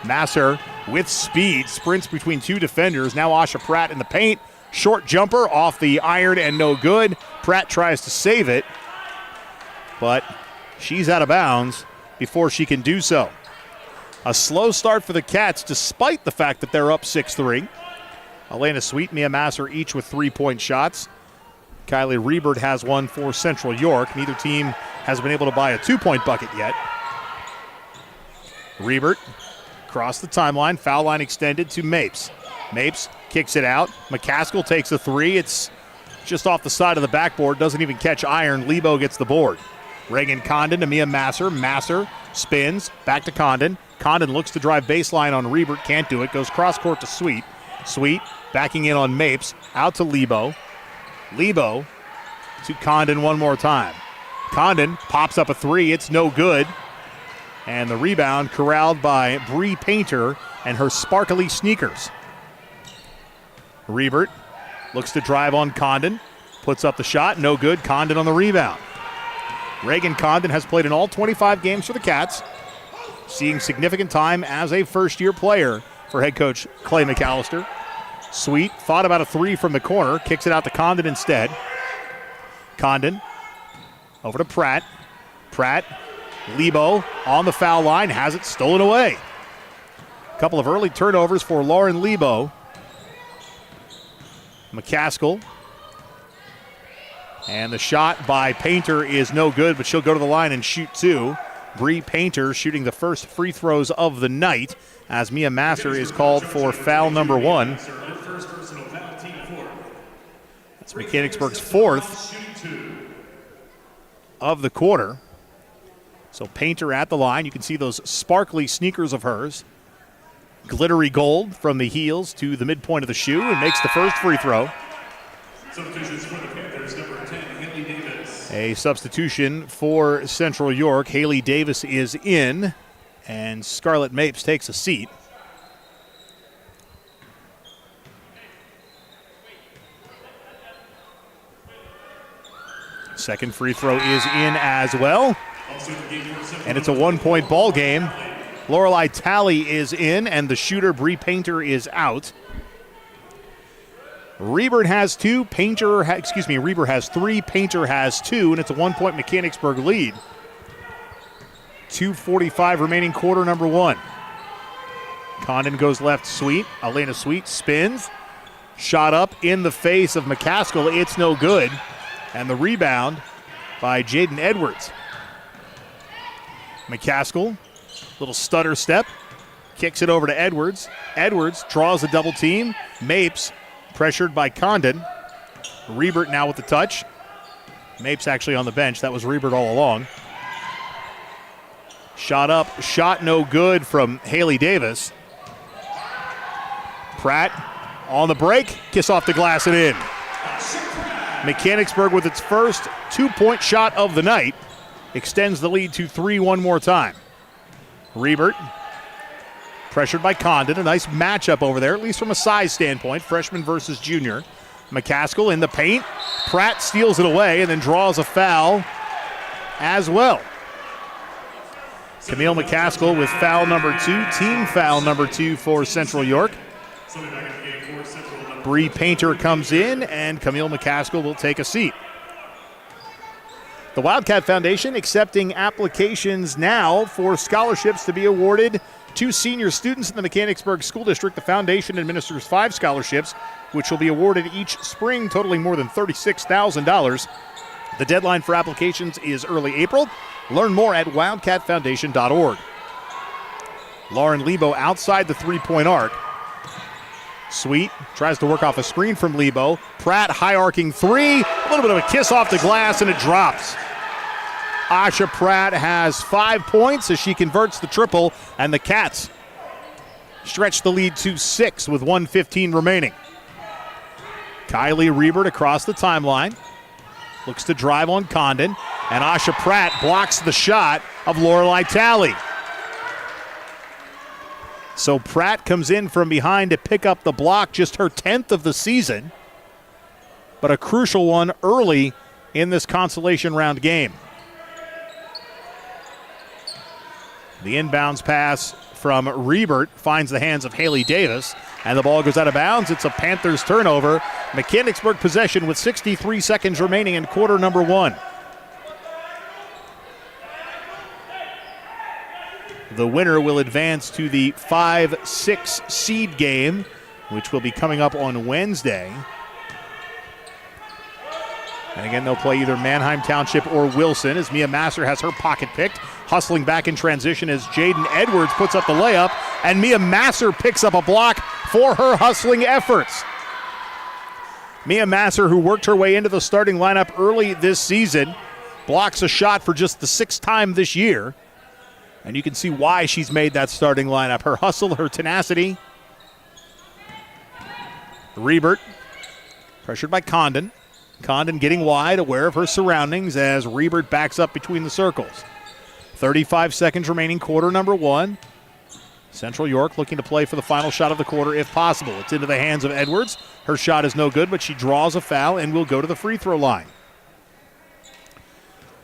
Masser with speed, sprints between 2 defenders. Now Asha Pratt in the paint. Short jumper off the iron and no good. Pratt tries to save it, but she's out of bounds before she can do so. A slow start for the Cats despite the fact that they're up 6-3. Elena Sweet, Mia Masser each with 3-point shots. Kylie Riebert has one for Central York. Neither team has been able to buy a 2-point bucket yet. Riebert across the timeline, foul line extended to Mapes. Mapes kicks it out. McCaskill takes a 3. It's just off the side of the backboard, doesn't even catch iron. Lebo gets the board. Reagan Condon to Mia Masser. Masser spins, back to Condon. Condon looks to drive baseline on Riebert, can't do it. Goes cross court to Sweet. Sweet backing in on Mapes, out to Lebo. Lebo to Condon one more time. Condon pops up a 3, it's no good. And the rebound corralled by Bree Painter and her sparkly sneakers. Riebert looks to drive on Condon, puts up the shot, no good. Condon on the rebound. Reagan Condon has played in all 25 games for the Cats, seeing significant time as a first-year player for head coach Clay McAllister. Sweet thought about a 3 from the corner, kicks it out to Condon instead. Condon over to Pratt. Pratt Lebo on the foul line, has it stolen away. A couple of early turnovers for Lauren Lebo. McCaskill. And the shot by Painter is no good, but she'll go to the line and shoot two. Bree Painter shooting the first free throws of the night as Mia Masser is called for foul number 1. That's Mechanicsburg's 4th of the quarter. So Painter at the line. You can see those sparkly sneakers of hers. Glittery gold from the heels to the midpoint of the shoe and makes the first free throw. A substitution for Central York. Haley Davis is in, and Scarlett Mapes takes a seat. Second free throw is in as well. And it's a 1-point ball game. Lorelei Talley is in, and the shooter Bree Painter is out. Reber has 2, Reber has 3, Painter has 2, and it's a 1-point Mechanicsburg lead. 2:45 remaining, quarter number 1. Condon goes left, Sweet. Elena Sweet spins. Shot up in the face of McCaskill. It's no good. And the rebound by Jaden Edwards. McCaskill, little stutter step, kicks it over to Edwards. Edwards draws a double team. Mapes pressured by Condon. Rebert now with the touch. Mapes actually on the bench. That was Rebert all along. Shot up, shot no good from Haley Davis. Pratt on the break, kiss off the glass and in. Mechanicsburg with its first 2-point shot of the night. Extends the lead to 3 one more time. Rebert pressured by Condon. A nice matchup over there, at least from a size standpoint. Freshman versus junior. McCaskill in the paint. Pratt steals it away and then draws a foul as well. Camille McCaskill with foul number 2. Team foul number 2 for Central York. Bree Painter comes in and Camille McCaskill will take a seat. The Wildcat Foundation accepting applications now for scholarships to be awarded to senior students in the Mechanicsburg School District. The foundation administers 5 scholarships, which will be awarded each spring, totaling more than $36,000. The deadline for applications is early April. Learn more at wildcatfoundation.org. Lauren Lebo outside the 3-point arc. Sweet tries to work off a screen from Lebo. Pratt high arcing 3. A little bit of a kiss off the glass and it drops. Asha Pratt has 5 points as she converts the triple, and the Cats stretch the lead to 6 with 1:15 remaining. Kylie Rebert across the timeline. Looks to drive on Condon, and Asha Pratt blocks the shot of Lorelei Talley. So Pratt comes in from behind to pick up the block, just her 10th of the season, but a crucial one early in this consolation round game. The inbounds pass from Rebert finds the hands of Haley Davis, and the ball goes out of bounds. It's a Panthers turnover. Mechanicsburg possession with 63 seconds remaining in quarter number 1. The winner will advance to the 5-6 seed game, which will be coming up on Wednesday. And again, they'll play either Manheim Township or Wilson as Mia Masser has her pocket picked. Hustling back in transition as Jaden Edwards puts up the layup, and Mia Masser picks up a block for her hustling efforts. Mia Masser, who worked her way into the starting lineup early this season, blocks a shot for just the 6th time this year. And you can see why she's made that starting lineup. Her hustle, her tenacity. Rebert, pressured by Condon. Condon getting wide, aware of her surroundings as Rebert backs up between the circles. 35 seconds remaining, quarter number 1. Central York looking to play for the final shot of the quarter if possible. It's into the hands of Edwards. Her shot is no good, but she draws a foul and will go to the free throw line.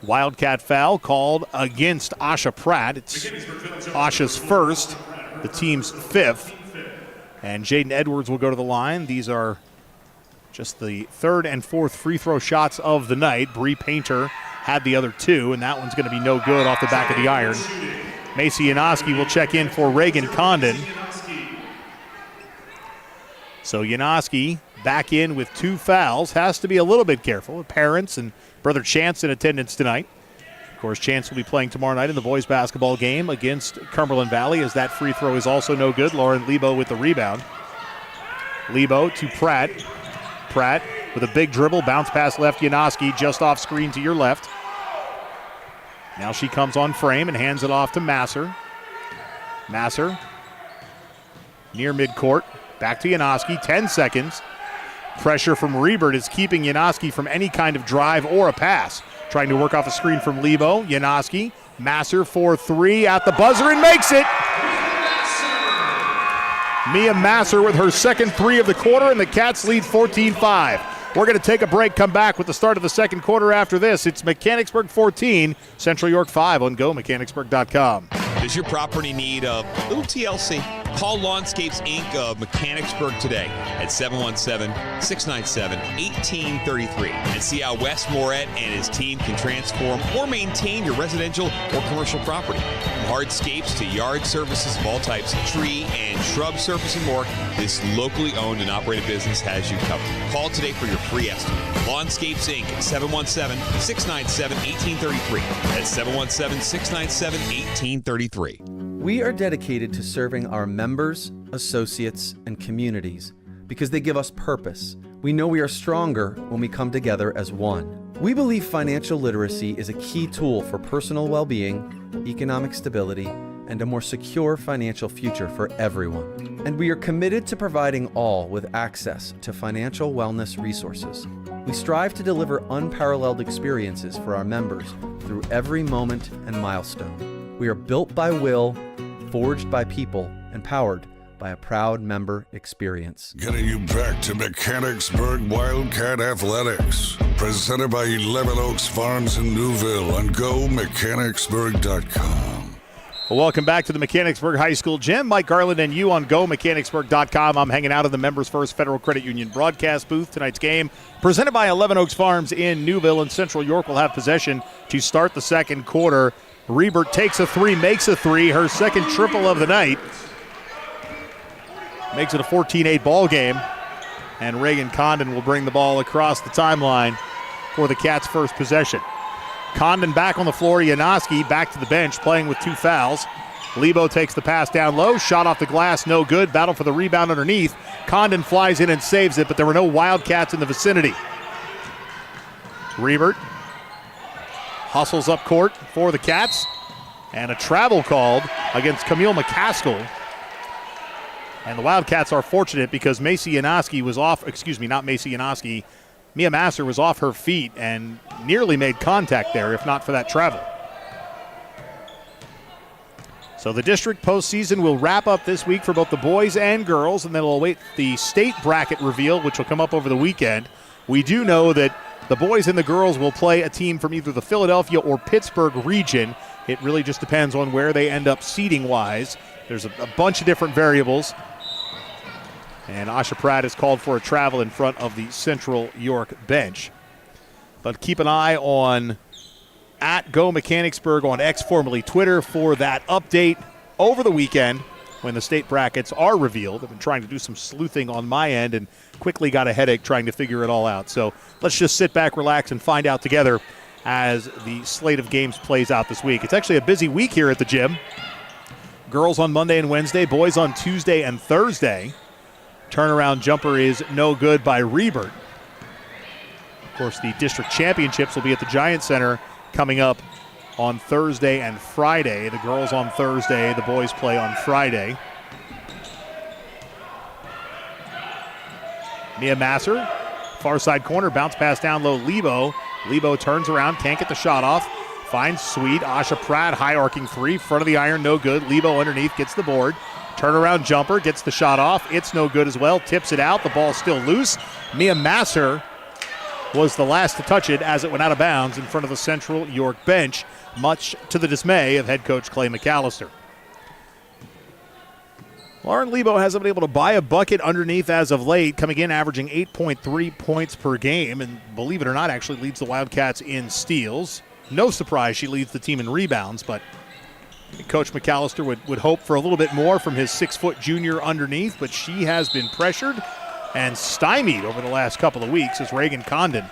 Wildcat foul called against Asha Pratt. It's Asha's first, the team's 5th. And Jaden Edwards will go to the line. These are just the 3rd and 4th free throw shots of the night. Bree Painter had the other two, and that one's going to be no good off the back of the iron. Macy Yanoski will check in for Reagan Condon. So Yanoski back in with 2 fouls. Has to be a little bit careful. Parents and Brother Chance in attendance tonight. Of course, Chance will be playing tomorrow night in the boys basketball game against Cumberland Valley, as that free throw is also no good. Lauren Lebo with the rebound. Lebo to Pratt. Pratt with a big dribble, bounce pass left. Yanoski just off screen to your left. Now she comes on frame and hands it off to Masser. Masser near midcourt. Back to Yanoski, 10 seconds. Pressure from Rebert is keeping Yanoski from any kind of drive or a pass. Trying to work off a screen from Lebo. Yanoski, Masser for 3 at the buzzer and makes it. Mia Masser with her second 3 of the quarter, and the Cats lead 14-5. We're going to take a break, come back with the start of the second quarter after this. It's Mechanicsburg 14, Central York 5 on GoMechanicsburg.com. Does your property need a little TLC? Call Lawnscapes Inc. of Mechanicsburg today at 717-697-1833 and see how Wes Moret and his team can transform or maintain your residential or commercial property. From hardscapes to yard services of all types, tree and shrub service and more, this locally owned and operated business has you covered. Call today for your free estimate. Lawnscapes Inc. at 717-697-1833. That's 717-697-1833. We are dedicated to serving our members, associates, and communities because they give us purpose. We know we are stronger when we come together as one. We believe financial literacy is a key tool for personal well-being, economic stability, and a more secure financial future for everyone. And we are committed to providing all with access to financial wellness resources. We strive to deliver unparalleled experiences for our members through every moment and milestone. We are built by will, forged by people, and powered by a proud member experience. Getting you back to Mechanicsburg Wildcat Athletics. Presented by 11 Oaks Farms in Newville on GoMechanicsburg.com. Well, welcome back to the Mechanicsburg High School Gym. Mike Garland and you on GoMechanicsburg.com. I'm hanging out in the Members First Federal Credit Union broadcast booth. Tonight's game presented by 11 Oaks Farms in Newville, and Central York will have possession to start the second quarter. Rebert takes a 3, makes a 3, her second triple of the night. Makes it a 14-8 ball game. And Reagan Condon will bring the ball across the timeline for the Cats' first possession. Condon back on the floor. Yanoski back to the bench, playing with 2 fouls. Lebo takes the pass down low. Shot off the glass, no good. Battle for the rebound underneath. Condon flies in and saves it, but there were no Wildcats in the vicinity. Rebert hustles up court for the Cats, and a travel called against Camille McCaskill. And the Wildcats are fortunate because Macy Yanoski was off, not Macy Yanoski, Mia Masser was off her feet and nearly made contact there, if not for that travel. So the district postseason will wrap up this week for both the boys and girls, and then we'll await the state bracket reveal, which will come up over the weekend. We do know that the boys and the girls will play a team from either the Philadelphia or Pittsburgh region. It really just depends on where they end up seeding-wise. There's a bunch of different variables. And Asha Pratt is called for a travel in front of the Central York bench. But keep an eye on at Go Mechanicsburg on X, formerly Twitter, for that update over the weekend when the state brackets are revealed. I've been trying to do some sleuthing on my end and quickly got a headache trying to figure it all out. So let's just sit back, relax, and find out together as the slate of games plays out this week. It's actually a busy week here at the gym. Girls on Monday and Wednesday, boys on Tuesday and Thursday. Turnaround jumper is no good by Rebert. Of course, the district championships will be at the Giant Center coming up on Thursday and Friday. The girls on Thursday, the boys play on Friday. Mia Masser, far side corner, bounce pass down low, Lebo. Lebo turns around, can't get the shot off. Finds Sweet. Asha Pratt, high arcing 3, front of the iron, no good. Lebo underneath, gets the board. Turnaround jumper, gets the shot off. It's no good as well. Tips it out. The ball's still loose. Mia Masser was the last to touch it as it went out of bounds in front of the Central York bench, much to the dismay of head coach Clay McAllister. Lauren Lebo hasn't been able to buy a bucket underneath as of late, coming in averaging 8.3 points per game, and believe it or not, actually leads the Wildcats in steals. no surprise she leads the team in rebounds, but Coach McAllister would hope for a little bit more from his 6-foot junior underneath, but she has been pressured and stymied over the last couple of weeks as Reagan Condon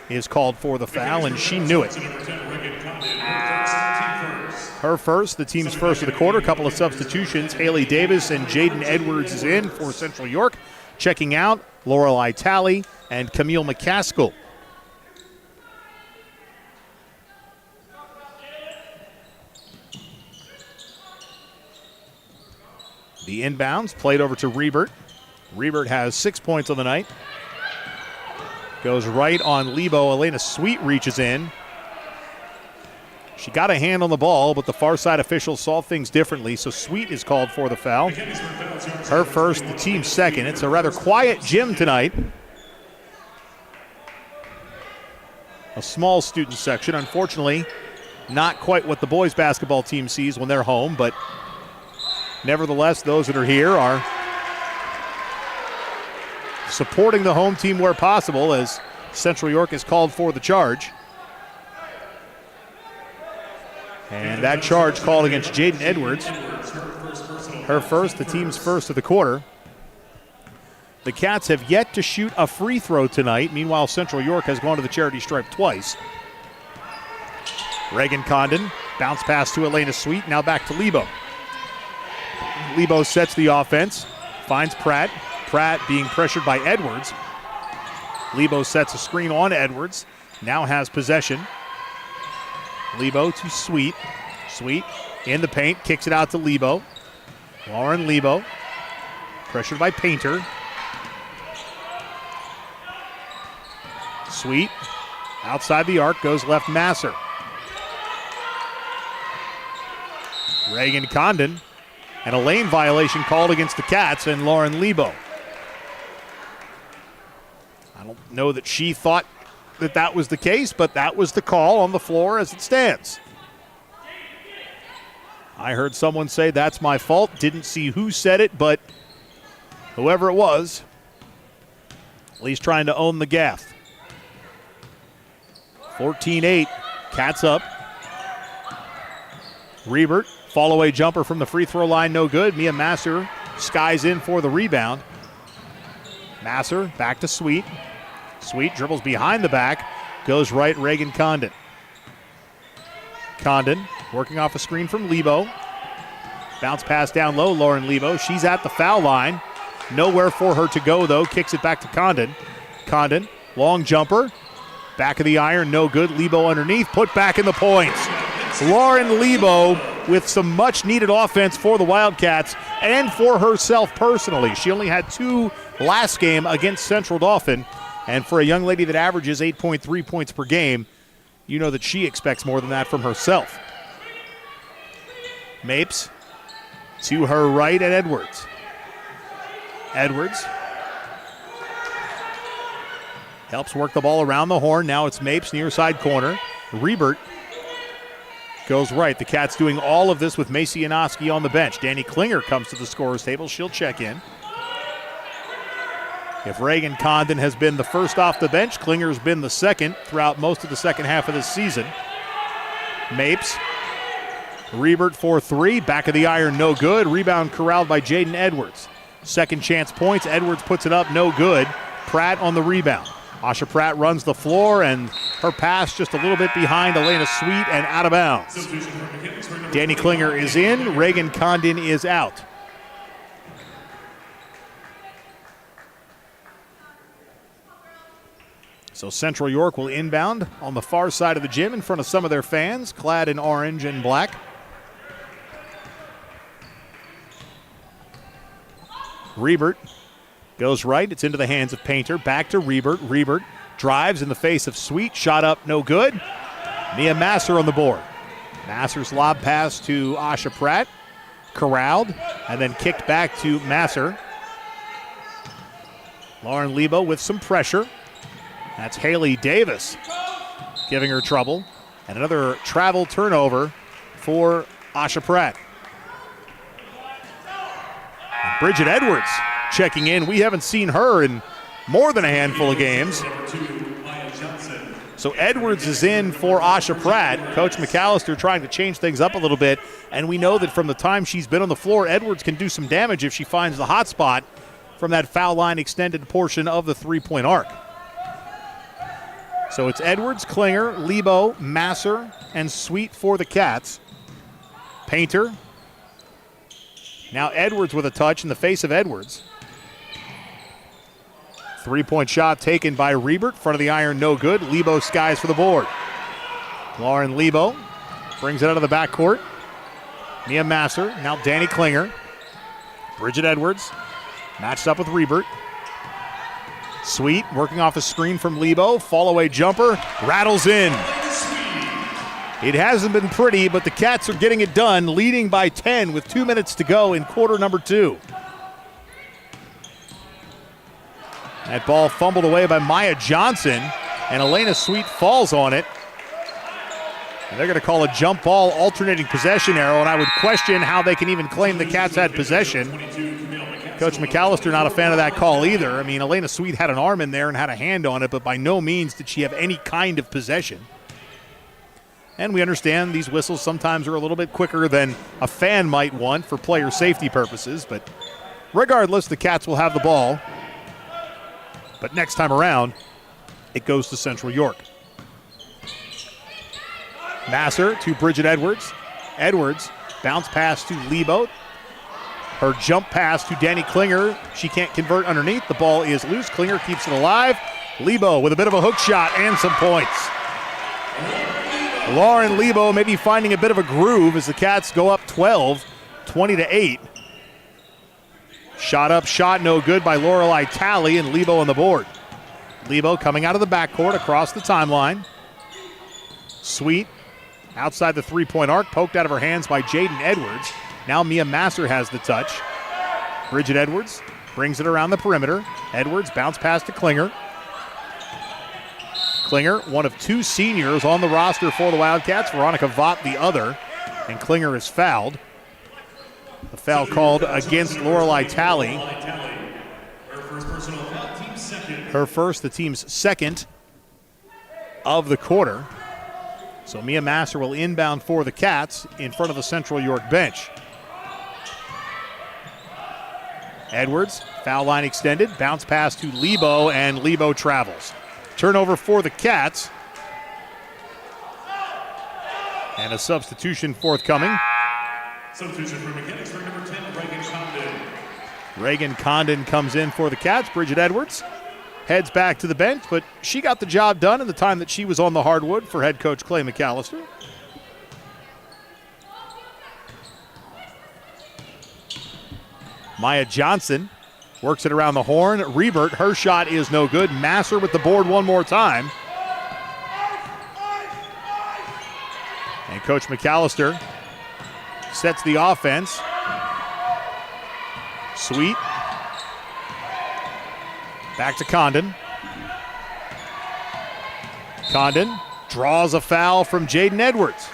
is called for the foul, and she knew it. Her first, the team's first of the quarter. Couple of substitutions. Haley Davis and Jaden Edwards is in for Central York. Checking out, Lorelei Talley and Camille McCaskill. The inbounds played over to Rebert. Rebert has 6 points on the night. Goes right on Lebo. Elena Sweet reaches in. She got a hand on the ball, but the far side officials saw things differently, so Sweet is called for the foul. Her first, the team's second. It's a rather quiet gym tonight. A small student section. Unfortunately, not quite what the boys basketball team sees when they're home, but nevertheless, those that are here are supporting the home team where possible as Central York is called for the charge. And that charge called against Jaden Edwards. Her first, the team's first of the quarter. The Cats have yet to shoot a free throw tonight. Meanwhile, Central York has gone to the charity stripe twice. Reagan Condon, bounce pass to Elena Sweet, now back to Lebo. Lebo sets the offense, finds Pratt. Pratt being pressured by Edwards. Lebo sets a screen on Edwards, now has possession. Lebo to Sweet. Sweet in the paint, kicks it out to Lebo. Lauren Lebo, pressured by Painter. Sweet, outside the arc, goes left Masser. Reagan Condon, and a lane violation called against the Cats and Lauren Lebo. I don't know that she thought that was the case, but that was the call on the floor as it stands. I heard someone say that's my fault. Didn't see who said it, but whoever it was, at least trying to own the gaff. 14-8, Cats up. Rebert, fall-away jumper from the free throw line, no good. Mia Masser skies in for the rebound. Masser back to Sweet. Sweet dribbles behind the back, goes right, Reagan Condon. Condon working off a screen from Lebo. Bounce pass down low, Lauren Lebo. She's at the foul line. Nowhere for her to go, though. Kicks it back to Condon. Condon, long jumper. Back of the iron, no good. Lebo underneath, put back in the points. Lauren Lebo with some much-needed offense for the Wildcats and for herself personally. She only had 2 last game against Central Dauphin. And for a young lady that averages 8.3 points per game, you know that she expects more than that from herself. Mapes to her right at Edwards. Edwards helps work the ball around the horn. Now it's Mapes near side corner. Rebert goes right. The Cats doing all of this with Macy Inoski on the bench. Danny Klinger comes to the scorer's table. She'll check in. If Reagan Condon has been the first off the bench, Klinger's been the second throughout most of the second half of this season. Mapes. Rebert for 3. Back of the iron, no good. Rebound corralled by Jaden Edwards. Second chance points. Edwards puts it up, no good. Pratt on the rebound. Asha Pratt runs the floor, and her pass just a little bit behind Elena Sweet and out of bounds. Danny Klinger is in. Reagan Condon is out. So Central York will inbound on the far side of the gym in front of some of their fans, clad in orange and black. Rebert goes right. It's into the hands of Painter. Back to Rebert. Rebert drives in the face of Sweet. Shot up, no good. Mia Masser on the board. Masser's lob pass to Asha Pratt. Corralled and then kicked back to Masser. Lauren Lebo with some pressure. That's Haley Davis giving her trouble. And another travel turnover for Asha Pratt. And Bridget Edwards checking in. We haven't seen her in more than a handful of games. So Edwards is in for Asha Pratt. Coach McAllister trying to change things up a little bit, and we know that from the time she's been on the floor, Edwards can do some damage if she finds the hot spot from that foul line extended portion of the three-point arc. So it's Edwards, Klinger, Lebo, Masser, and Sweet for the Cats. Painter. Now Edwards with a touch in the face of Edwards. Three-point shot taken by Riebert. Front of the iron, no good. Lebo skies for the board. Lauren Lebo brings it out of the backcourt. Mia Masser, now Danny Klinger. Bridget Edwards matched up with Riebert. Sweet working off a screen from Lebo. Fall-away jumper, rattles in. It hasn't been pretty, but the Cats are getting it done, leading by 10 with 2 minutes to go in quarter number 2. That ball fumbled away by Maya Johnson, and Elena Sweet falls on it. And they're going to call a jump ball alternating possession arrow, and I would question how they can even claim the Cats had possession. Coach McAllister not a fan of that call either. I mean, Elena Sweet had an arm in there and had a hand on it, but by no means did she have any kind of possession. And we understand these whistles sometimes are a little bit quicker than a fan might want for player safety purposes, but regardless, the Cats will have the ball. But next time around, it goes to Central York. Masser to Bridget Edwards. Edwards, bounce pass to Lebo. Her jump pass to Danny Klinger. She can't convert underneath. The ball is loose. Klinger keeps it alive. Lebo with a bit of a hook shot and some points. Lauren Lebo maybe finding a bit of a groove as the Cats go up 12, 20-8. Shot up, shot no good by Lorelei Talley, and Lebo on the board. Lebo coming out of the backcourt across the timeline. Sweet outside the three-point arc, poked out of her hands by Jaden Edwards. Now Mia Masser has the touch. Bridget Edwards brings it around the perimeter. Edwards bounce pass to Klinger. Klinger, one of two seniors on the roster for the Wildcats. Veronica Vaught the other, and Klinger is fouled. The foul called against Lorelei Talley. Her first, the team's second of the quarter. So Mia Masser will inbound for the Cats in front of the Central York bench. Edwards, foul line extended, bounce pass to Lebo, and Lebo travels. Turnover for the Cats. And a substitution forthcoming. Substitution for Mechanicsburg, number 10, Reagan Condon. Reagan Condon comes in for the Cats. Bridget Edwards heads back to the bench, but she got the job done in the time that she was on the hardwood for head coach Clay McAllister. Maya Johnson works it around the horn. Riebert, her shot is no good. Masser with the board one more time. And Coach McAllister sets the offense. Sweet. Back to Condon. Condon draws a foul from Jaden Edwards.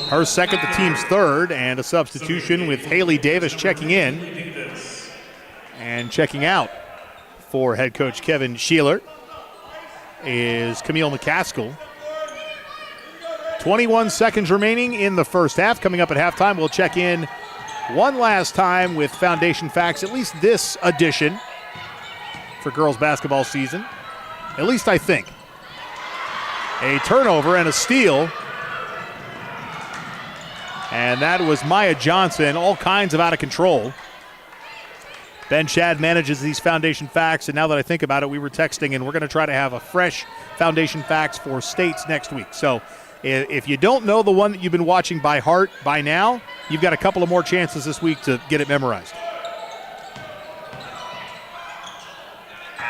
Her second, the team's third, and a substitution with Haley Davis checking in. And checking out for head coach Kevin Sheeler is Camille McCaskill. 21 seconds remaining in the first half. Coming up at halftime, we'll check in one last time with Foundation Facts, at least this edition for girls basketball season. At least I think. A turnover and a steal. And that was Maya Johnson, all kinds of out of control. Ben Shad manages these Foundation Facts, and now that I think about it, we were texting, and we're going to try to have a fresh Foundation Facts for states next week. So if you don't know the one that you've been watching by heart by now, you've got a couple of more chances this week to get it memorized.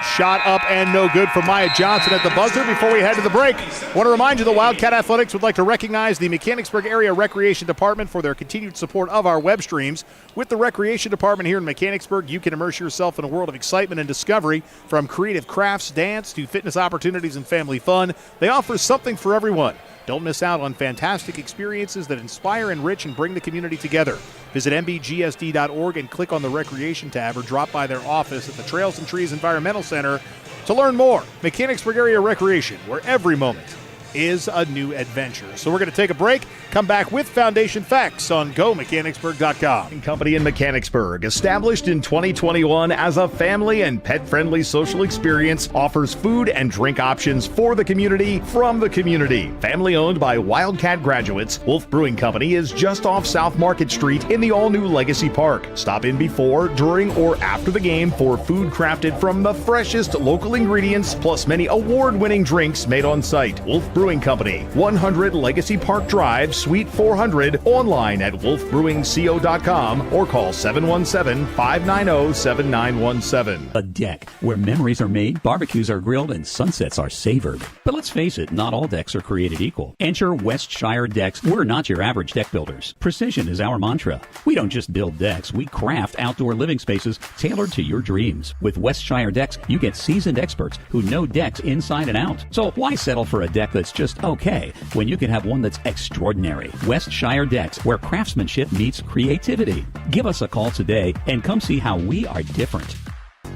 Shot up and no good for Maya Johnson at the buzzer. Before we head to the break, I want to remind you the Wildcat Athletics would like to recognize the Mechanicsburg Area Recreation Department for their continued support of our web streams. With the Recreation Department here in Mechanicsburg, you can immerse yourself in a world of excitement and discovery. From creative crafts, dance, to fitness opportunities and family fun, they offer something for everyone. Don't miss out on fantastic experiences that inspire, enrich, and bring the community together. Visit mbgsd.org and click on the Recreation tab or drop by their office at the Trails and Trees Environmental Center to learn more. Mechanicsburg Area Recreation, where every moment is a new adventure. So we're going to take a break, come back with Foundation Facts on GoMechanicsburg.com. Company in Mechanicsburg, established in 2021 as a family and pet-friendly social experience, offers food and drink options for the community from the community. Family owned by Wildcat graduates, Wolf Brewing Company is just off South Market Street in the all-new Legacy Park. Stop in before, during, or after the game for food crafted from the freshest local ingredients, plus many award-winning drinks made on site. Wolf Brewing Company, 100 Legacy Park Drive, Suite 400, online at wolfbrewingco.com or call 717-590-7917. A deck where memories are made, barbecues are grilled, and sunsets are savored. But let's face it, not all decks are created equal. Enter Westshire Decks. We're not your average deck builders. Precision is our mantra. We don't just build decks, we craft outdoor living spaces tailored to your dreams. With Westshire Decks, you get seasoned experts who know decks inside and out. So why settle for a deck that's just okay when you can have one that's extraordinary? Westshire Decks, where craftsmanship meets creativity. Give us a call today and come see how we are different.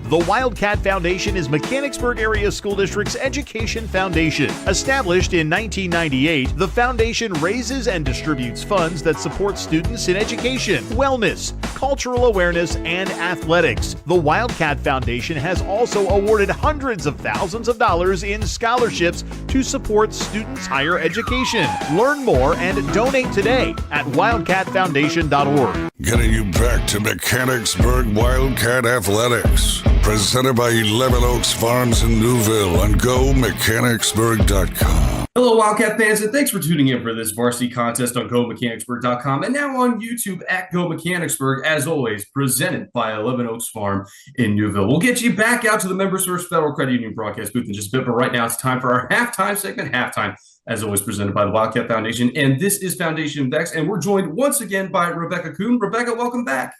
The Wildcat Foundation is Mechanicsburg Area School District's education foundation. Established in 1998, the foundation raises and distributes funds that support students in education, wellness, cultural awareness, and athletics. The Wildcat Foundation has also awarded hundreds of thousands of dollars in scholarships to support students' higher education. Learn more and donate today at wildcatfoundation.org. Getting you back to Mechanicsburg Wildcat Athletics. Presented by 11 Oaks Farms in Newville on GoMechanicsburg.com. Hello, Wildcat fans, and thanks for tuning in for this varsity contest on GoMechanicsburg.com and now on YouTube at Go Mechanicsburg, as always, presented by 11 Oaks Farm in Newville. We'll get you back out to the Members First Federal Credit Union broadcast booth in just a bit, but right now it's time for our halftime segment, Halftime, as always, presented by the Wildcat Foundation. And this is Foundation Decks, and we're joined once again by Rebecca Kuhn. Rebecca, welcome back.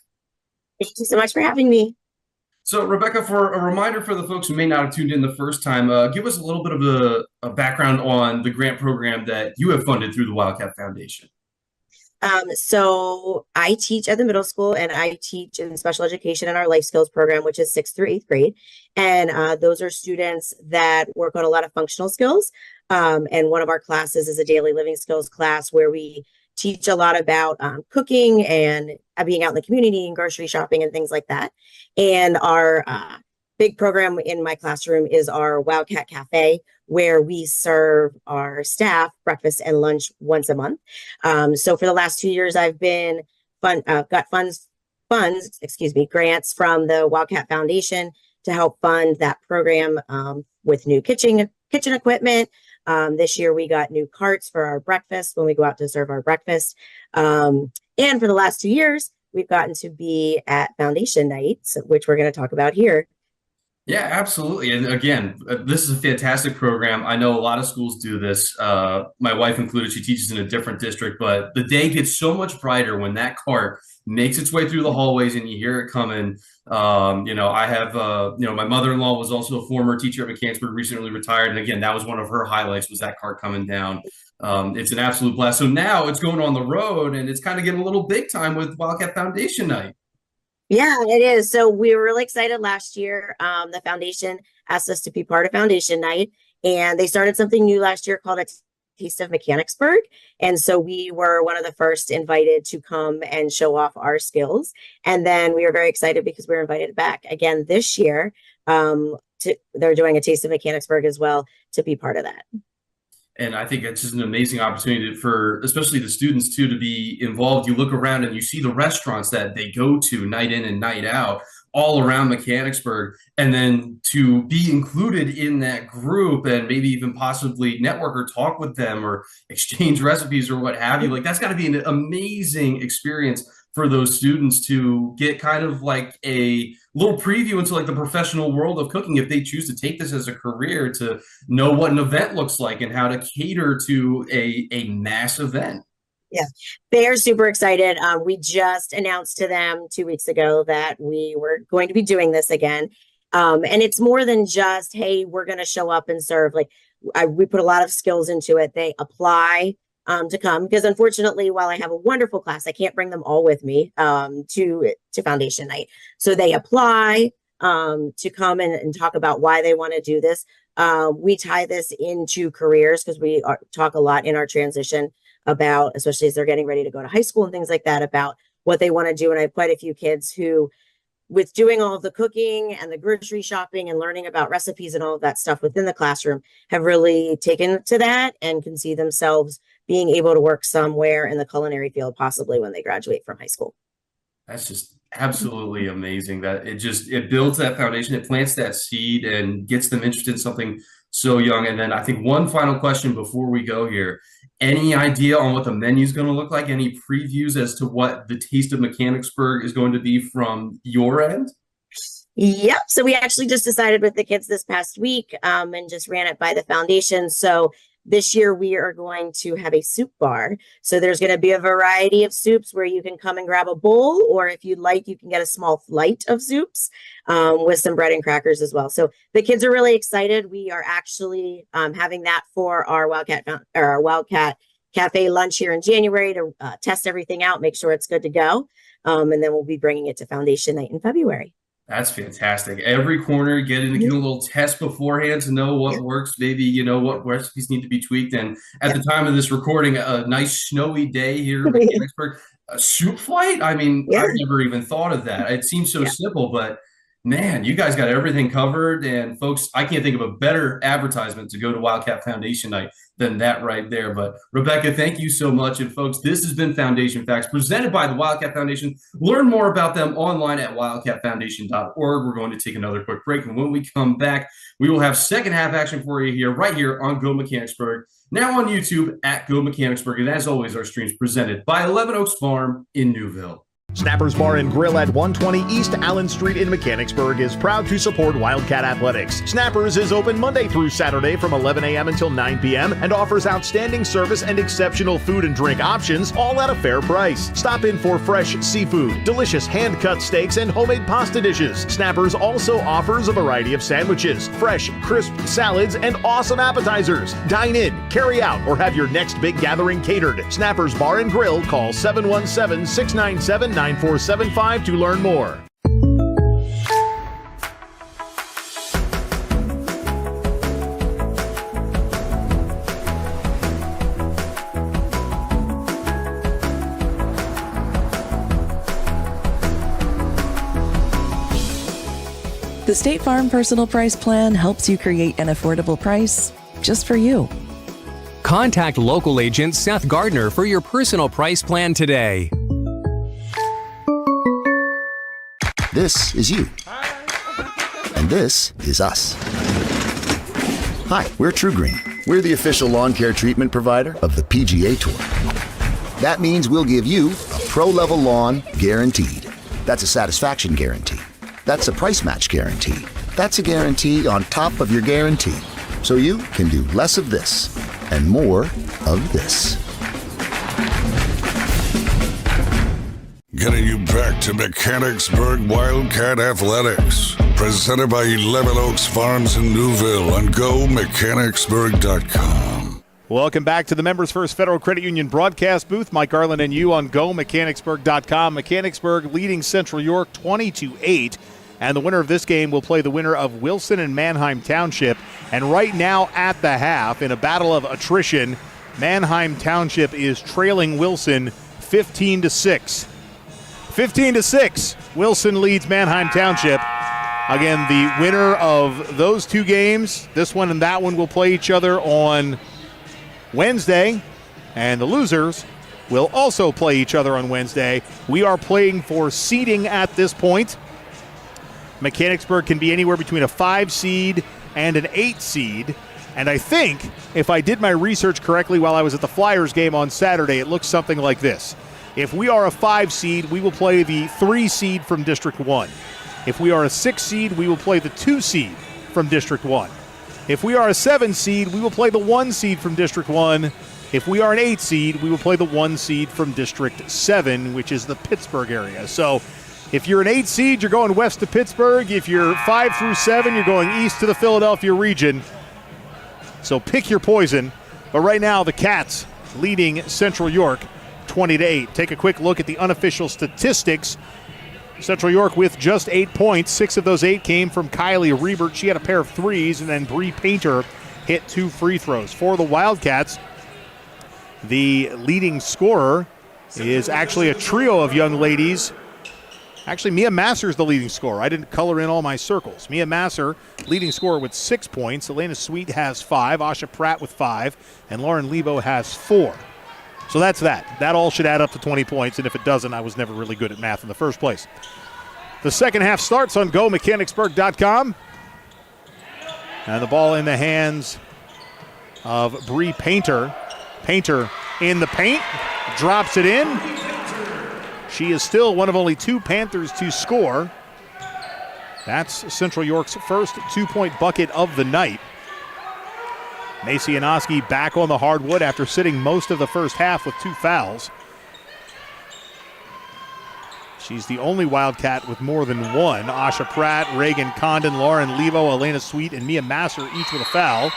Thank you so much for having me. So, Rebecca, for a reminder for the folks who may not have tuned in the first time, give us a little bit of a background on the grant program that you have funded through the Wildcat Foundation. So I teach at the middle school, and I teach in special education in our life skills program, which is 6th through 8th grade. And those are students that work on a lot of functional skills. And one of our classes is a daily living skills class where we teach a lot about cooking and being out in the community and grocery shopping and things like that. And our big program in my classroom is our Wildcat Cafe, where we serve our staff breakfast and lunch once a month. So for the last 2 years, I've been got grants from the Wildcat Foundation to help fund that program with new kitchen equipment. This year we got new carts for our breakfast when we go out to serve our breakfast. And for the last 2 years, we've gotten to be at Foundation Nights, which we're going to talk about here. Yeah, absolutely. And again, this is a fantastic program. I know a lot of schools do this. My wife included, she teaches in a different district, but the day gets so much brighter when that cart makes its way through the hallways and you hear it coming. I have, my mother-in-law was also a former teacher at Mechanicsburg, recently retired. And again, that was one of her highlights, was that cart coming down. It's an absolute blast. So now it's going on the road and it's kind of getting a little big time with Wildcat Foundation Night. Yeah, it is. So we were really excited last year. The foundation asked us to be part of Foundation Night, and they started something new last year called a Taste of Mechanicsburg. And so we were one of the first invited to come and show off our skills. And then we were very excited because we were invited back again this year. They're doing a Taste of Mechanicsburg as well to be part of that. And I think it's just an amazing opportunity for especially the students too to be involved. You look around and you see the restaurants that they go to night in and night out all around Mechanicsburg, and then to be included in that group and maybe even possibly network or talk with them or exchange recipes or what have you. Like, that's got to be an amazing experience for those students to get kind of like a little preview into like the professional world of cooking if they choose to take this as a career, to know what an event looks like and how to cater to a mass event. Yeah, they're super excited. We just announced to them 2 weeks ago that we were going to be doing this again. And it's more than just, hey, we're going to show up and serve. Like, we put a lot of skills into it. They apply to come, because unfortunately, while I have a wonderful class, I can't bring them all with me to foundation night. So they apply to come and talk about why they want to do this. We tie this into careers because we talk a lot in our transition about, especially as they're getting ready to go to high school and things like that, about what they want to do. And I have quite a few kids who, with doing all of the cooking and the grocery shopping and learning about recipes and all of that stuff within the classroom, have really taken to that and can see themselves being able to work somewhere in the culinary field, possibly when they graduate from high school. That's just absolutely amazing that it builds that foundation, it plants that seed and gets them interested in something so young. And then I think one final question before we go here, any idea on what the menu is going to look like? Any previews as to what the Taste of Mechanicsburg is going to be from your end? Yep. So we actually just decided with the kids this past week and just ran it by the foundation. So this year we are going to have a soup bar. So there's going to be a variety of soups where you can come and grab a bowl, or if you'd like, you can get a small flight of soups with some bread and crackers as well. So the kids are really excited. We are actually having that for our Wildcat Cafe lunch here in January to test everything out, make sure it's good to go. And then we'll be bringing it to foundation night in February. That's fantastic. Every corner, get a little test beforehand to know what works, maybe, what recipes need to be tweaked. And at the time of this recording, a nice snowy day here in Mechanicsburg, a soup flight? I mean, I've never even thought of that. It seems so simple, but man, you guys got everything covered. And folks, I can't think of a better advertisement to go to Wildcat Foundation Night than that right there. But Rebecca, thank you so much. And folks, this has been Foundation Facts presented by the Wildcat Foundation. Learn more about them online at wildcatfoundation.org. We're going to take another quick break. And when we come back, we will have second half action for you here, right here on Go Mechanicsburg, now on YouTube at Go Mechanicsburg. And as always, our streams presented by 11 Oaks Farm in Newville. Snappers Bar and Grill at 120 East Allen Street in Mechanicsburg is proud to support Wildcat Athletics. Snappers is open Monday through Saturday from 11 a.m. until 9 p.m. and offers outstanding service and exceptional food and drink options, all at a fair price. Stop in for fresh seafood, delicious hand-cut steaks, and homemade pasta dishes. Snappers also offers a variety of sandwiches, fresh, crisp salads, and awesome appetizers. Dine in, carry out, or have your next big gathering catered. Snappers Bar and Grill. Call 717-697-9475 to learn more. The State Farm Personal Price Plan helps you create an affordable price just for you. Contact local agent Seth Gardner for your personal price plan today. This is you. And this is us. Hi, we're True Green. We're the official lawn care treatment provider of the PGA Tour. That means we'll give you a pro-level lawn guaranteed. That's a satisfaction guarantee. That's a price match guarantee. That's a guarantee on top of your guarantee. So you can do less of this and more of this. Getting you back to Mechanicsburg Wildcat Athletics. Presented by 11 Oaks Farms in Newville on GoMechanicsburg.com. Welcome back to the Members First Federal Credit Union broadcast booth. Mike Garland and you on GoMechanicsburg.com. Mechanicsburg leading Central York 20-8. And the winner of this game will play the winner of Wilson and Manheim Township. And right now at the half, in a battle of attrition, Manheim Township is trailing Wilson 15-6. 15-6. Wilson leads Manheim Township. Again, the winner of those two games, this one and that one, will play each other on Wednesday. And the losers will also play each other on Wednesday. We are playing for seeding at this point. Mechanicsburg can be anywhere between a 5 seed and an 8 seed. And I think, if I did my research correctly while I was at the Flyers game on Saturday, it looks something like this. If we are a 5 seed, we will play the 3 seed from District 1. If we are a 6 seed, we will play the 2 seed from District 1. If we are a 7 seed, we will play the 1 seed from District 1. If we are an 8 seed, we will play the 1 seed from District 7, which is the Pittsburgh area. So if you're an 8 seed, you're going west to Pittsburgh. If you're 5 through 7, you're going east to the Philadelphia region. So pick your poison. But right now, the Cats leading Central York 20-8. Take a quick look at the unofficial statistics. Central York with just 8 points. 6 of those 8 came from Kylie Riebert. She had a pair of threes, and then Bree Painter hit 2 free throws. For the Wildcats, the leading scorer is actually a trio of young ladies. Actually, Mia Masser is the leading scorer. I didn't color in all my circles. Mia Masser, leading scorer with 6 points. Elena Sweet has 5. Asha Pratt with 5. And Lauren Lebo has 4. So that's that. That all should add up to 20 points. And if it doesn't, I was never really good at math in the first place. The second half starts on GoMechanicsburg.com. And the ball in the hands of Bree Painter. Painter in the paint. Drops it in. She is still one of only 2 Panthers to score. That's Central York's first 2-point bucket of the night. Macy Anoski back on the hardwood after sitting most of the first half with 2 fouls. She's the only Wildcat with more than 1. Asha Pratt, Reagan Condon, Lauren Levo, Elena Sweet, and Mia Masser each with a foul.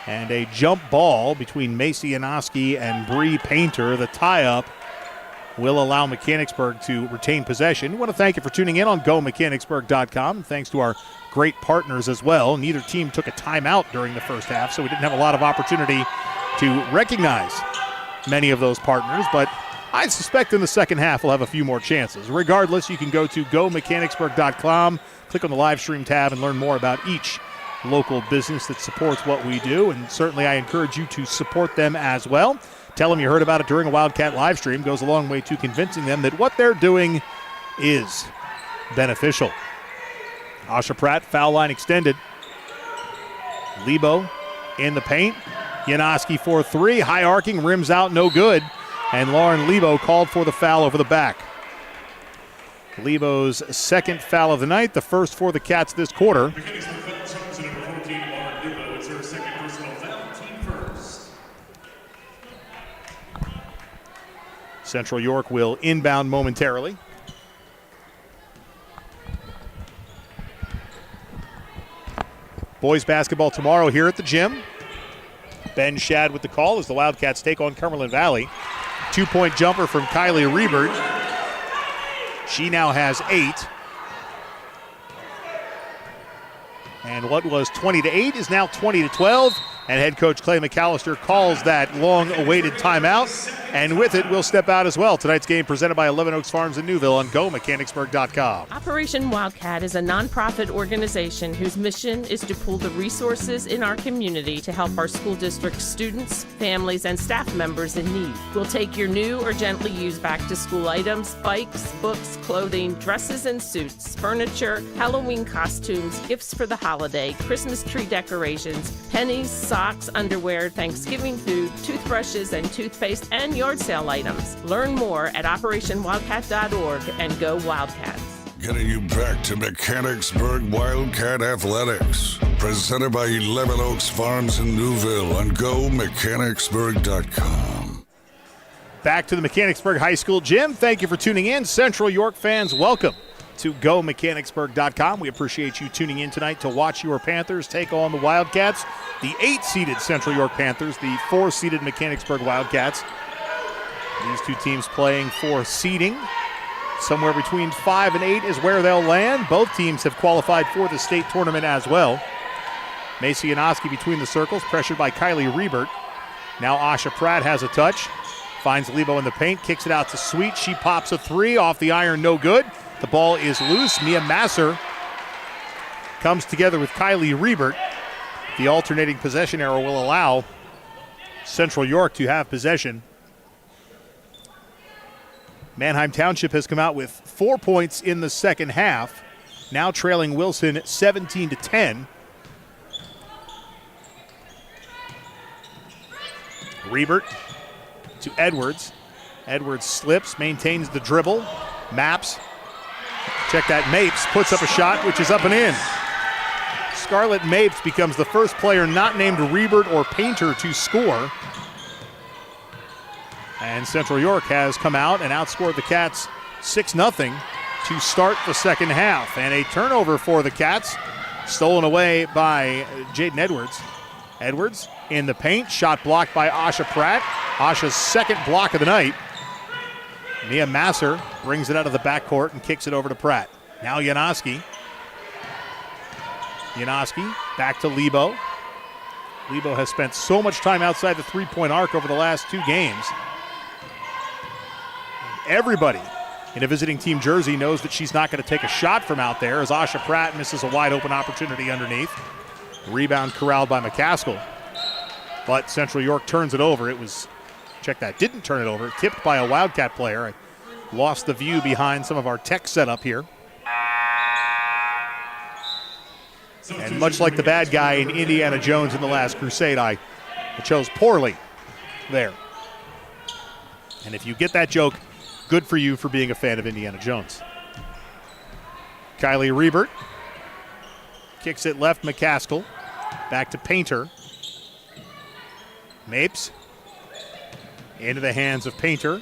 And a jump ball between Macy Anoski and Bree Painter. The tie-up will allow Mechanicsburg to retain possession. We want to thank you for tuning in on GoMechanicsburg.com. Thanks to our great partners as well. Neither team took a timeout during the first half, so we didn't have a lot of opportunity to recognize many of those partners, but I suspect in the second half we'll have a few more chances. Regardless, you can go to GoMechanicsburg.com, click on the live stream tab, and learn more about each local business that supports what we do, and certainly I encourage you to support them as well. Tell them you heard about it during a Wildcat live stream. Goes a long way to convincing them that what they're doing is beneficial. Asha Pratt, foul line extended. Lebo in the paint. Janoski for 3. High arcing, rims out, no good. And Lauren Lebo called for the foul over the back. Lebo's second foul of the night, the first for the Cats this quarter. Central York will inbound momentarily. Boys basketball tomorrow here at the gym. Ben Shad with the call as the Wildcats take on Cumberland Valley. 2-point jumper from Kylie Riebert. She now has 8. And what was 20-8 is now 20-12. And head coach Clay McAllister calls that long-awaited timeout. And with it, we'll step out as well. Tonight's game presented by 11 Oaks Farms in Newville on GoMechanicsburg.com. Operation Wildcat is a nonprofit organization whose mission is to pool the resources in our community to help our school district students, families, and staff members in need. We'll take your new or gently used back-to-school items, bikes, books, clothing, dresses and suits, furniture, Halloween costumes, gifts for the holiday, Christmas tree decorations, pennies, socks, underwear, Thanksgiving food, toothbrushes, and toothpaste, and yard sale items. Learn more at OperationWildcat.org and go Wildcats. Getting you back to Mechanicsburg Wildcat Athletics. Presented by 11 Oaks Farms in Newville on GoMechanicsburg.com. Back to the Mechanicsburg High School gym. Thank you for tuning in. Central York fans, welcome to GoMechanicsburg.com. We appreciate you tuning in tonight to watch your Panthers take on the Wildcats. The 8-seeded Central York Panthers, the 4-seeded Mechanicsburg Wildcats. These two teams playing for seeding. Somewhere between 5 and 8 is where they'll land. Both teams have qualified for the state tournament as well. Macy Janoski between the circles, pressured by Kylie Riebert. Now Asha Pratt has a touch. Finds Lebo in the paint, kicks it out to Sweet. She pops a 3 off the iron, no good. The ball is loose. Mia Masser comes together with Kylie Riebert. The alternating possession arrow will allow Central York to have possession. Manheim Township has come out with 4 points in the second half, now trailing Wilson 17-10. Riebert to Edwards. Edwards slips, maintains the dribble, maps. Check that, Mapes puts up a shot, which is up and in. Scarlett Mapes becomes the first player not named Riebert or Painter to score. And Central York has come out and outscored the Cats 6-0 to start the second half. And a turnover for the Cats, stolen away by Jaden Edwards. Edwards in the paint. Shot blocked by Asha Pratt. Asha's second block of the night. Mia Masser brings it out of the backcourt and kicks it over to Pratt. Now Janoski. Janoski back to Lebo. Lebo has spent so much time outside the three-point arc over the last 2 games. Everybody in a visiting team jersey knows that she's not going to take a shot from out there as Asha Pratt misses a wide-open opportunity underneath. Rebound corralled by McCaskill. But Central York turns it over. It was, check that, didn't turn it over. Tipped by a Wildcat player. I lost the view behind some of our tech setup here. And much like the bad guy in Indiana Jones in The Last Crusade, I chose poorly there. And if you get that joke, good for you for being a fan of Indiana Jones. Kylie Riebert kicks it left, McCaskill. Back to Painter. Mapes into the hands of Painter.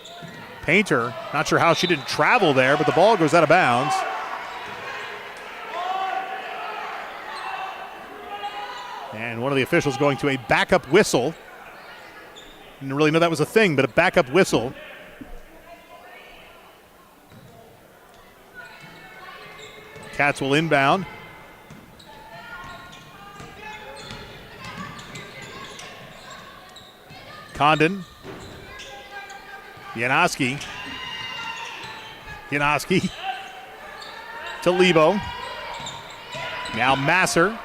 Painter, not sure how she didn't travel there, but the ball goes out of bounds. And one of the officials going to a backup whistle. Didn't really know that was a thing, but a backup whistle. Cats will inbound. Condon. Janoski. Janoski to Lebo. Now Masser.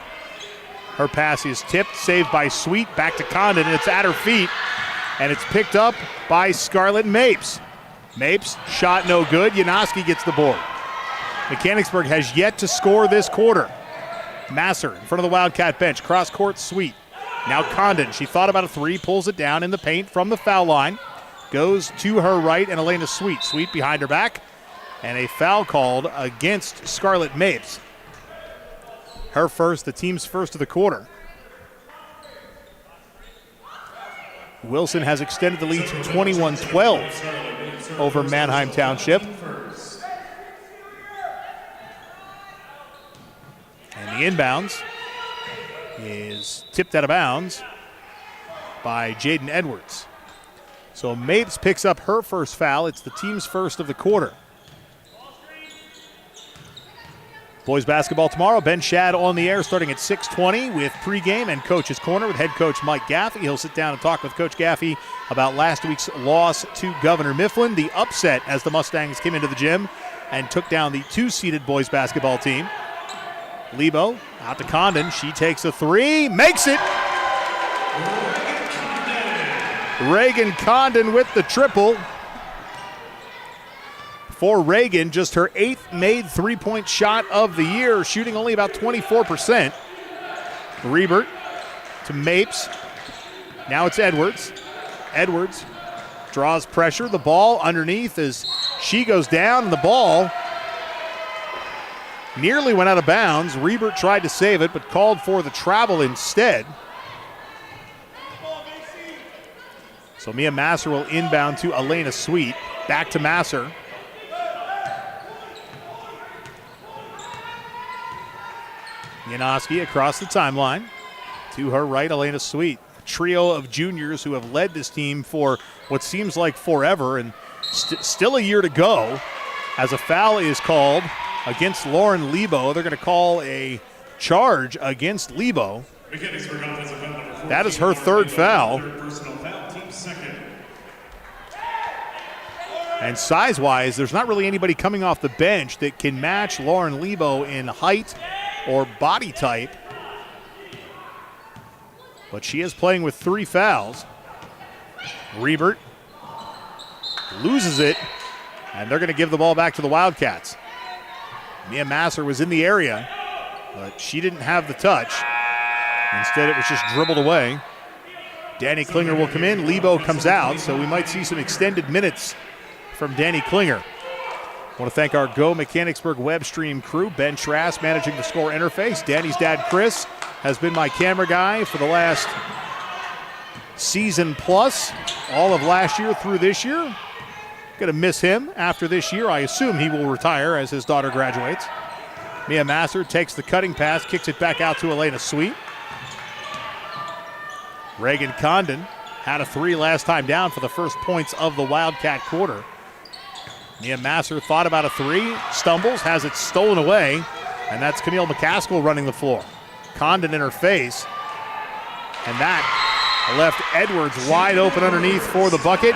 Her pass is tipped, saved by Sweet. Back to Condon, and it's at her feet. And it's picked up by Scarlett Mapes. Mapes, shot no good. Janoski gets the board. Mechanicsburg has yet to score this quarter. Masser in front of the Wildcat bench. Cross court, Sweet. Now Condon, she thought about a three, pulls it down in the paint from the foul line. Goes to her right, and Elena Sweet. Sweet behind her back. And a foul called against Scarlett Mapes. Her first, the team's first of the quarter. Wilson has extended the lead to 21-12 over Manheim Township. And the inbounds is tipped out of bounds by Jaden Edwards. So Mapes picks up her first foul. It's the team's first of the quarter. Boys basketball tomorrow. Ben Shad on the air starting at 6:20 with pregame and Coach's Corner with head coach Mike Gaffey. He'll sit down and talk with Coach Gaffey about last week's loss to Governor Mifflin, the upset as the Mustangs came into the gym and took down the 2-seeded boys basketball team. Lebo out to Condon. She takes a three, makes it. Reagan Condon with the triple. For Reagan, just her 8th made three-point shot of the year, shooting only about 24%. Riebert to Mapes. Now it's Edwards. Edwards draws pressure. The ball underneath as she goes down, and the ball nearly went out of bounds. Riebert tried to save it, but called for the travel instead. So Mia Masser will inbound to Elena Sweet. Back to Masser. Janoski across the timeline. To her right, Elena Sweet. A trio of juniors who have led this team for what seems like forever, and still a year to go. As a foul is called against Lauren Lebo. They're going to call a charge against Lebo. That is her third foul. And size-wise, there's not really anybody coming off the bench that can match Lauren Lebo in height or body type. But she is playing with 3 fouls. Riebert loses it, and they're going to give the ball back to the Wildcats. Mia Masser was in the area, but she didn't have the touch. Instead, it was just dribbled away. Danny Klinger will come in. Lebo comes out, so we might see some extended minutes from Danny Klinger. I want to thank our Go Mechanicsburg web stream crew. Ben Trask managing the score interface. Danny's dad, Chris, has been my camera guy for the last season plus, all of last year through this year. Going to miss him after this year. I assume he will retire as his daughter graduates. Mia Masser takes the cutting pass, kicks it back out to Elena Sweet. Reagan Condon had a 3 last time down for the first points of the Wildcat quarter. Nia Masser thought about a 3, stumbles, has it stolen away, and that's Camille McCaskill running the floor. Condon in her face, and that left Edwards wide open underneath for the bucket.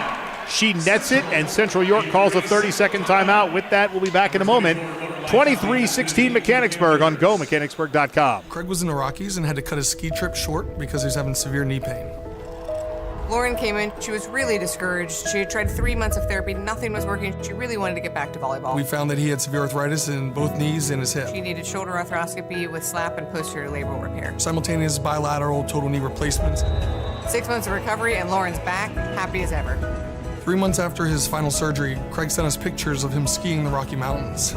She nets it, and Central York calls a 30-second timeout. With that, we'll be back in a moment. 23-16 Mechanicsburg on GoMechanicsburg.com. Craig was in the Rockies and had to cut his ski trip short because he was having severe knee pain. Lauren came in, she was really discouraged. She had tried 3 months of therapy, nothing was working. She really wanted to get back to volleyball. We found that he had severe arthritis in both knees and his hip. She needed shoulder arthroscopy with slap and posterior labral repair. Simultaneous bilateral total knee replacements. 6 months of recovery and Lauren's back, happy as ever. 3 months after his final surgery, Craig sent us pictures of him skiing the Rocky Mountains.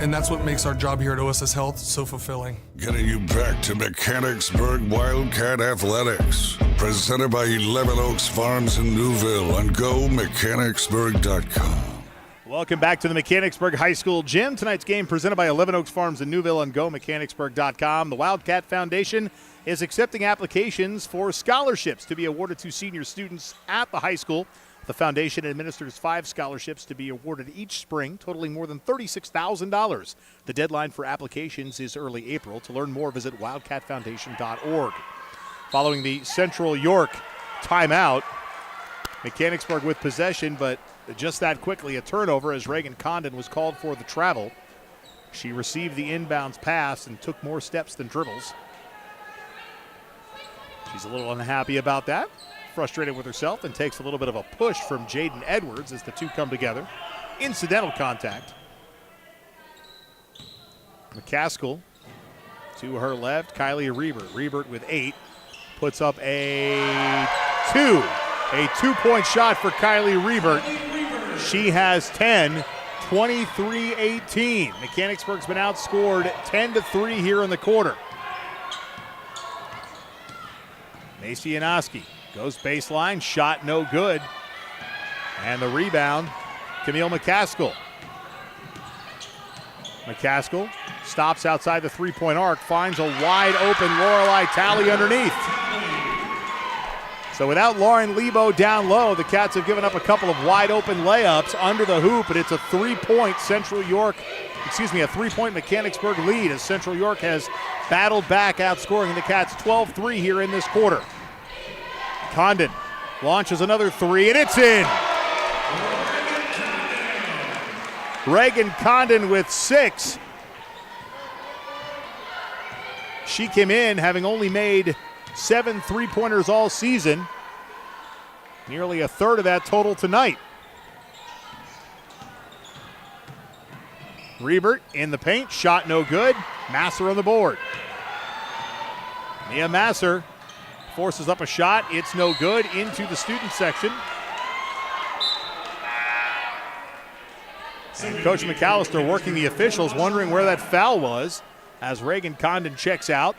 And that's what makes our job here at OSS Health so fulfilling. Getting you back to Mechanicsburg Wildcat Athletics. Presented by 11 Oaks Farms in Newville on GoMechanicsburg.com. Welcome back to the Mechanicsburg High School Gym. Tonight's game presented by 11 Oaks Farms in Newville on GoMechanicsburg.com. The Wildcat Foundation is accepting applications for scholarships to be awarded to senior students at the high school. The foundation administers 5 scholarships to be awarded each spring, totaling more than $36,000. The deadline for applications is early April. To learn more, visit wildcatfoundation.org. Following the Central York timeout, Mechanicsburg with possession, but just that quickly a turnover as Reagan Condon was called for the travel. She received the inbounds pass and took more steps than dribbles. She's a little unhappy about that. Frustrated with herself, and takes a little bit of a push from Jaden Edwards as the two come together. Incidental contact. McCaskill to her left, Kylie Riebert. Riebert with 8, puts up a 2. A 2-point shot for Kylie Riebert. She has 10, 23-18. Mechanicsburg's been outscored 10-3 here in the quarter. Macy Janoski goes baseline, shot no good. And the rebound, Camille McCaskill. McCaskill stops outside the three-point arc, finds a wide open Lorelei Talley underneath. So without Lauren Lebo down low, the Cats have given up a couple of wide open layups under the hoop, but it's a 3-point Mechanicsburg lead as Central York has battled back, outscoring the Cats 12-3 here in this quarter. Condon launches another 3, and it's in. Reagan Condon with 6. She came in having only made 7 3-pointers all season. Nearly a third of that total tonight. Riebert in the paint, shot no good. Masser on the board. Nia Masser forces up a shot, it's no good, into the student section. And Coach McAllister working the officials, wondering where that foul was as Reagan Condon checks out,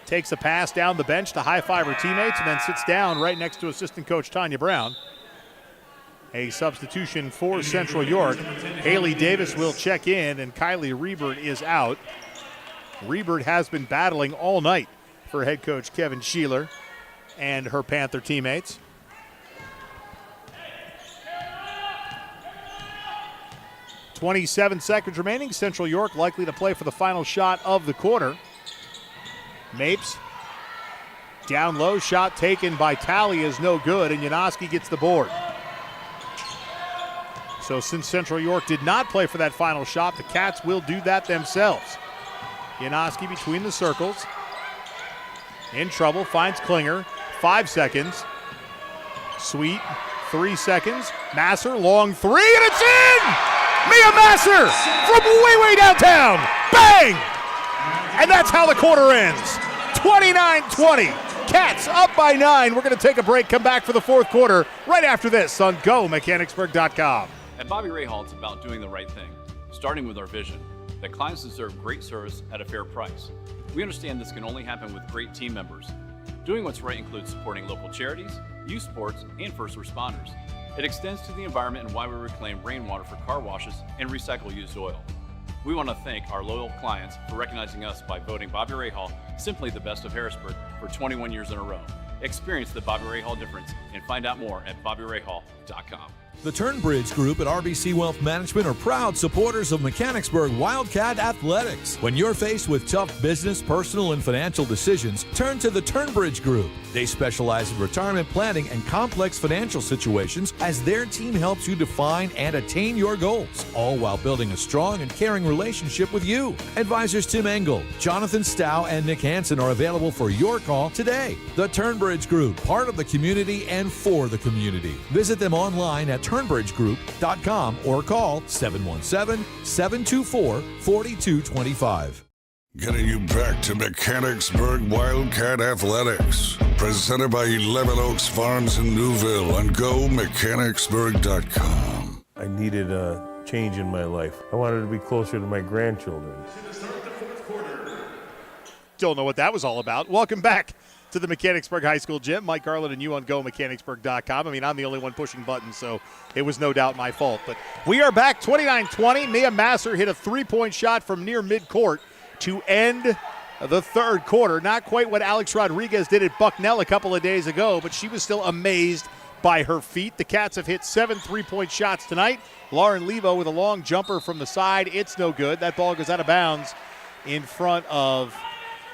takes a pass down the bench to high-five her teammates, and then sits down right next to assistant coach Tanya Brown. A substitution for Central York. Haley Davis will check in, and Kylie Riebert is out. Riebert has been battling all night for head coach Kevin Sheeler and her Panther teammates. .27 seconds remaining. Central York likely to play for the final shot of the quarter. Mapes down low, shot taken by Talley is no good, and Janoski gets the board. So since Central York did not play for that final shot, the Cats will do that themselves. Janoski between the circles. In trouble, finds Klinger. 5 seconds. Sweet, 3 seconds. Masser, long 3, and it's in! Mia Masser from way downtown. Bang! And that's how the quarter ends. 29-20. Cats up by 9. We're going to take a break, come back for the fourth quarter right after this on GoMechanicsburg.com. At Bobby Ray Hall, it's about doing the right thing, starting with our vision that clients deserve great service at a fair price. We understand this can only happen with great team members. Doing what's right includes supporting local charities, youth sports, and first responders. It extends to the environment and why we reclaim rainwater for car washes and recycle used oil. We want to thank our loyal clients for recognizing us by voting Bobby Ray Hall simply the best of Harrisburg for 21 years in a row. Experience the Bobby Ray Hall difference and find out more at BobbyRayHall.com. The Turnbridge Group at RBC Wealth Management are proud supporters of Mechanicsburg Wildcat Athletics. When you're faced with tough business, personal, and financial decisions, turn to the Turnbridge Group. They specialize in retirement planning and complex financial situations as their team helps you define and attain your goals, all while building a strong and caring relationship with you. Advisors Tim Engel, Jonathan Stow, and Nick Hansen are available for your call today. The Turnbridge Group, part of the community and for the community. Visit them online at turnbridgegroup.com or call 717-724-4225. Getting you back to Mechanicsburg Wildcat Athletics. Presented by 11 Oaks Farms in Newville on GoMechanicsburg.com. I needed a change in my life. I wanted to be closer to my grandchildren. Don't know what that was all about. Welcome back to the Mechanicsburg High School gym. Mike Garland and you on GoMechanicsburg.com. I mean, I'm the only one pushing buttons, so it was no doubt my fault. But we are back 29-20. Mia Masser hit a three-point shot from near midcourt to end the third quarter. Not quite what Alex Rodriguez did at Bucknell a couple of days ago, but she was still amazed by her feet. The Cats have hit 7 three-point shots tonight. Lauren Levo with a long jumper from the side. It's no good. That ball goes out of bounds in front of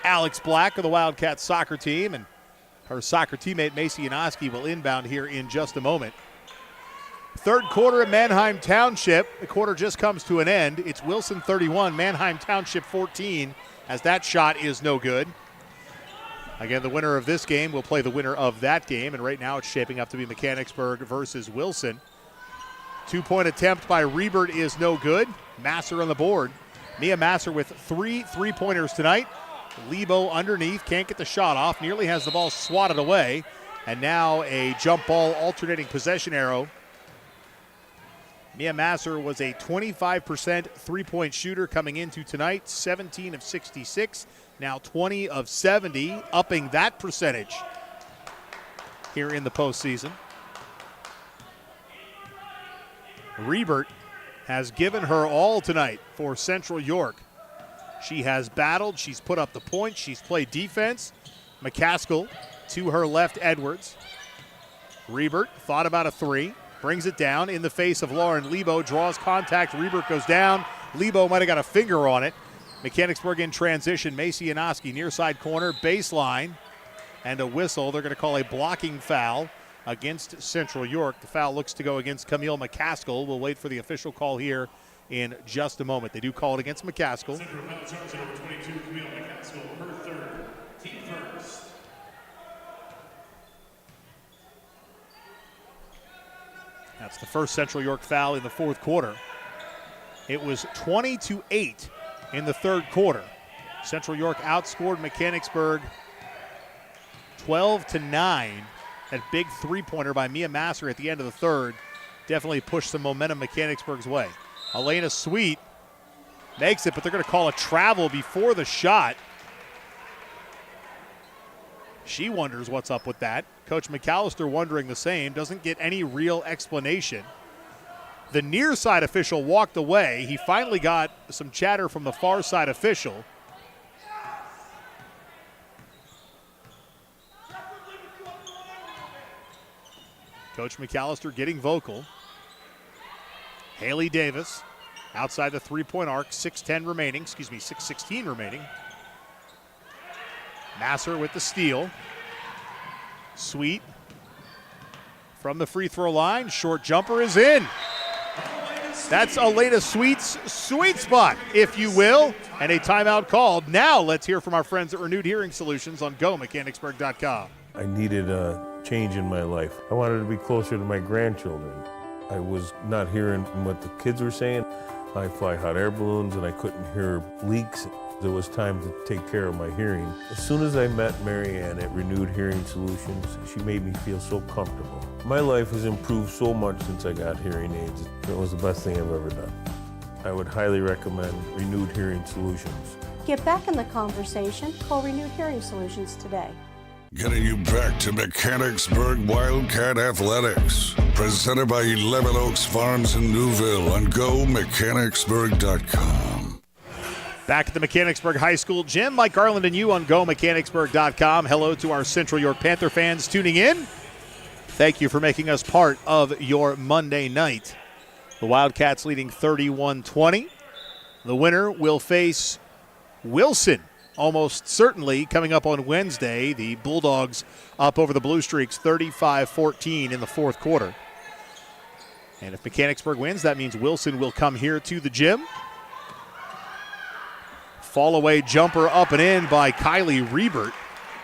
Alex Black of the Wildcats soccer team, and her soccer teammate Macy Yanoski will inbound here in just a moment. Third quarter at Manheim Township. The quarter just comes to an end. It's Wilson 31, Manheim Township 14, as that shot is no good. Again, the winner of this game will play the winner of that game, and right now it's shaping up to be Mechanicsburg versus Wilson. Two-point attempt by Rebert is no good. Masser on the board. Mia Masser with 3 three-pointers tonight. Lebo underneath, can't get the shot off, nearly has the ball swatted away, and now a jump ball alternating possession arrow. Mia Masser was a 25% three-point shooter coming into tonight, 17 of 66, now 20 of 70, upping that percentage here in the postseason. Rebert has given her all tonight for Central York. She has battled, she's put up the points, she's played defense. McCaskill to her left, Edwards. Rebert thought about a three. Brings it down in the face of Lauren Lebo, draws contact, Rebert goes down. Lebo might have got a finger on it. Mechanicsburg in transition, Macy Yanoski near side corner, baseline, and a whistle. They're going to call a blocking foul against Central York. The foul looks to go against Camille McCaskill. We'll wait for the official call here in just a moment. They do call it against McCaskill. Central foul charge number 22, Camille McCaskill, her third, team first. That's the first Central York foul in the fourth quarter. It was 20-8 in the third quarter. Central York outscored Mechanicsburg 12-9. That big three-pointer by Mia Masser at the end of the third definitely pushed some momentum Mechanicsburg's way. Elena Sweet makes it, but they're going to call a travel before the shot. She wonders what's up with that. Coach McAllister wondering the same, doesn't get any real explanation. The near side official walked away. He finally got some chatter from the far side official. Coach McAllister getting vocal. Haley Davis outside the three-point arc, 6:16 remaining. Masser with the steal. Sweet from the free throw line. Short jumper is in. That's Elena Sweet's sweet spot, if you will. And a timeout called. Now let's hear from our friends at Renewed Hearing Solutions on GoMechanicsburg.com. I needed a change in my life. I wanted to be closer to my grandchildren. I was not hearing what the kids were saying. I fly hot air balloons and I couldn't hear leaks. It was time to take care of my hearing. As soon as I met Marianne at Renewed Hearing Solutions, she made me feel so comfortable. My life has improved so much since I got hearing aids. It was the best thing I've ever done. I would highly recommend Renewed Hearing Solutions. Get back in the conversation. Call Renewed Hearing Solutions today. Getting you back to Mechanicsburg Wildcat Athletics. Presented by 11 Oaks Farms in Newville on GoMechanicsburg.com. Back at the Mechanicsburg High School gym, Mike Garland and you on GoMechanicsburg.com. Hello to our Central York Panther fans tuning in. Thank you for making us part of your Monday night. The Wildcats leading 31-20. The winner will face Wilson, almost certainly, coming up on Wednesday. The Bulldogs up over the Blue Streaks 35-14 in the fourth quarter. And if Mechanicsburg wins, that means Wilson will come here to the gym. Fall-away jumper up and in by Kylie Riebert.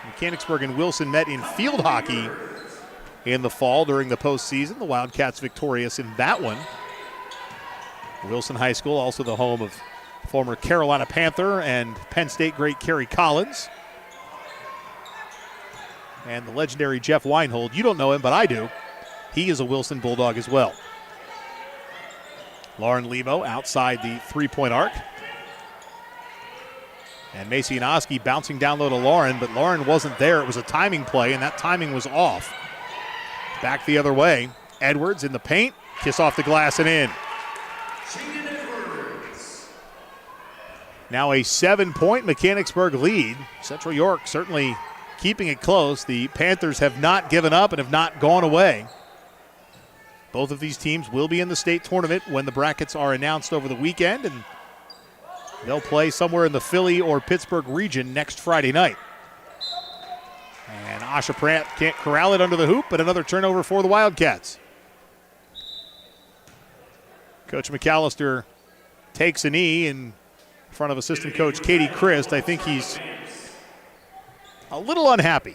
Mechanicsburg and Wilson met in field hockey in the fall during the postseason. The Wildcats victorious in that one. Wilson High School, also the home of former Carolina Panther and Penn State great Kerry Collins. And the legendary Jeff Weinhold. You don't know him, but I do. He is a Wilson Bulldog as well. Lauren Lebo outside the three-point arc. And Macy Inoski bouncing down low to Lauren, but Lauren wasn't there. It was a timing play, and that timing was off. Back the other way. Edwards in the paint. Kiss off the glass and in. Now a 7-point Mechanicsburg lead. Central York certainly keeping it close. The Panthers have not given up and have not gone away. Both of these teams will be in the state tournament when the brackets are announced over the weekend, and they'll play somewhere in the Philly or Pittsburgh region next Friday night. And Asha Pratt can't corral it under the hoop, but another turnover for the Wildcats. Coach McAllister takes a knee in front of assistant coach Katie Christ. I think he's a little unhappy.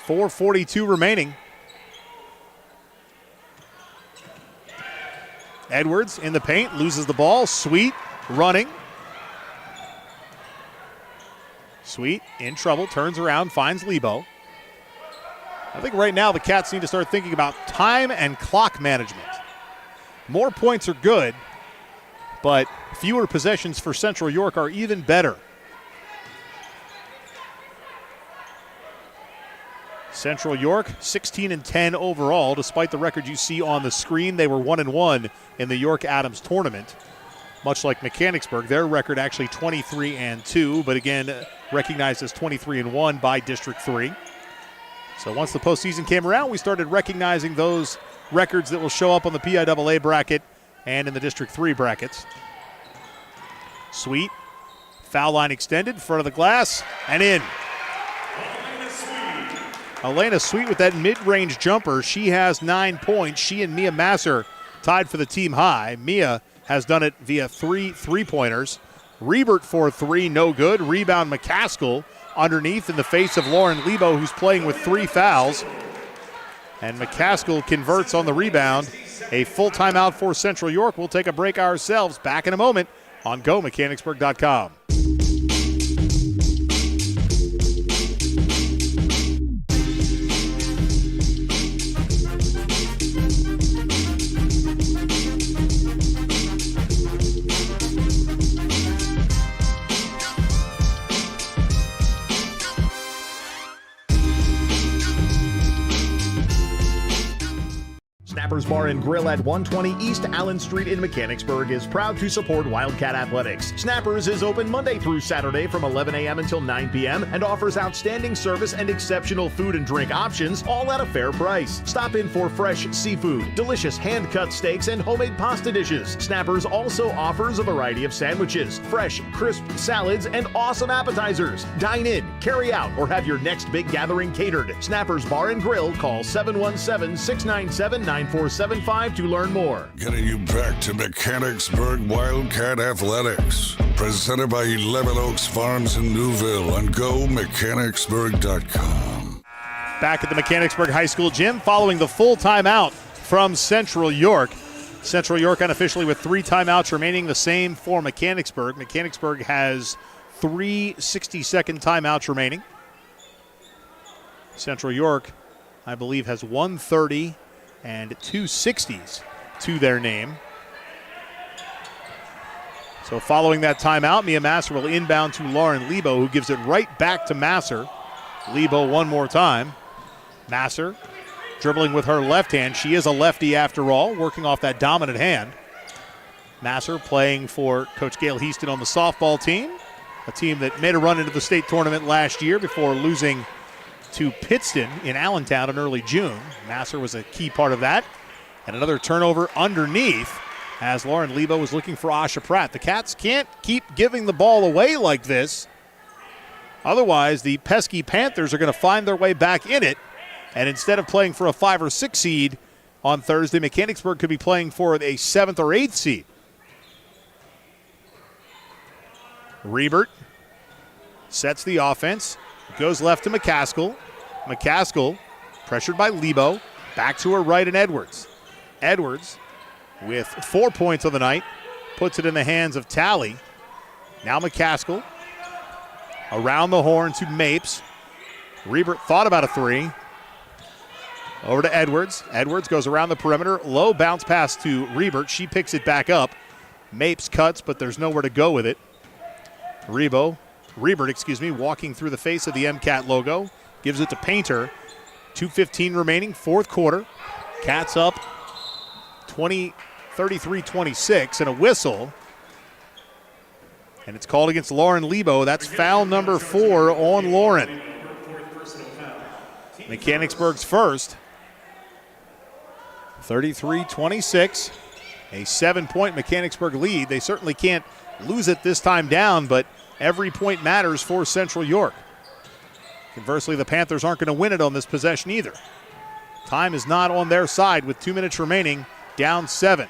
.442 remaining. Edwards in the paint, loses the ball. Sweet running. Sweet in trouble, turns around, finds Lebo. I think right now the Cats need to start thinking about time and clock management. More points are good, but fewer possessions for Central York are even better. Central York 16-10 overall, despite the record you see on the screen. They were 1-1 in the York Adams tournament. Much like Mechanicsburg, their record actually 23-2, but again recognized as 23-1 by District 3. So once the postseason came around, we started recognizing those records that will show up on the PIAA bracket and in the District 3 brackets. Sweet, foul line extended, front of the glass, and in. Elena Sweet with that mid-range jumper. She has 9 points. She and Mia Masser tied for the team high. Mia has done it via 3 3-pointers. Riebert for 3, no good. Rebound McCaskill underneath in the face of Lauren Lebo, who's playing with 3 fouls. And McCaskill converts on the rebound. A full timeout for Central York. We'll take a break ourselves. Back in a moment on GoMechanicsburg.com. Snappers Bar and Grill at 120 East Allen Street in Mechanicsburg is proud to support Wildcat Athletics. Snappers is open Monday through Saturday from 11 a.m. until 9 p.m. and offers outstanding service and exceptional food and drink options, all at a fair price. Stop in for fresh seafood, delicious hand-cut steaks, and homemade pasta dishes. Snappers also offers a variety of sandwiches, fresh, crisp salads, and awesome appetizers. Dine in, carry out, or have your next big gathering catered. Snappers Bar and Grill. Call 717-697-9475 to learn more. Getting you back to Mechanicsburg Wildcat Athletics. Presented by 11 Oaks Farms in Newville on GoMechanicsburg.com. Back at the Mechanicsburg High School gym following the full timeout from Central York. Central York unofficially with 3 timeouts remaining, the same for Mechanicsburg. Mechanicsburg has 3 60-second timeouts remaining. Central York, I believe, has 1:30 and 2 60s to their name. So following that timeout, Mia Masser will inbound to Lauren Lebo, who gives it right back to Masser. Lebo one more time. Masser dribbling with her left hand. She is a lefty after all, working off that dominant hand. Masser playing for Coach Gail Heaston on the softball team, a team that made a run into the state tournament last year before losing to Pittston in Allentown in early June. Masser was a key part of that. And another turnover underneath as Lauren Lebo was looking for Asha Pratt. The Cats can't keep giving the ball away like this. Otherwise, the pesky Panthers are going to find their way back in it. And instead of playing for a 5 or 6 seed on Thursday, Mechanicsburg could be playing for a 7th or 8th seed. Rebert sets the offense, goes left to McCaskill. McCaskill, pressured by Lebo, back to her right and Edwards. Edwards, with 4 points on the night, puts it in the hands of Talley. Now McCaskill, around the horn to Mapes. Rebert thought about a 3. Over to Edwards. Edwards goes around the perimeter. Low bounce pass to Rebert. She picks it back up. Mapes cuts, but there's nowhere to go with it. Rebert, walking through the face of the MCAT logo. Gives it to Painter. 2:15 remaining, fourth quarter. Cats up 33-26, and a whistle. And it's called against Lauren Lebo. That's foul number 4 on Lauren. Mechanicsburg's first. 33-26, a 7-point Mechanicsburg lead. They certainly can't lose it this time down, but every point matters for Central York. Conversely, the Panthers aren't going to win it on this possession either. Time is not on their side with 2 minutes remaining, down 7.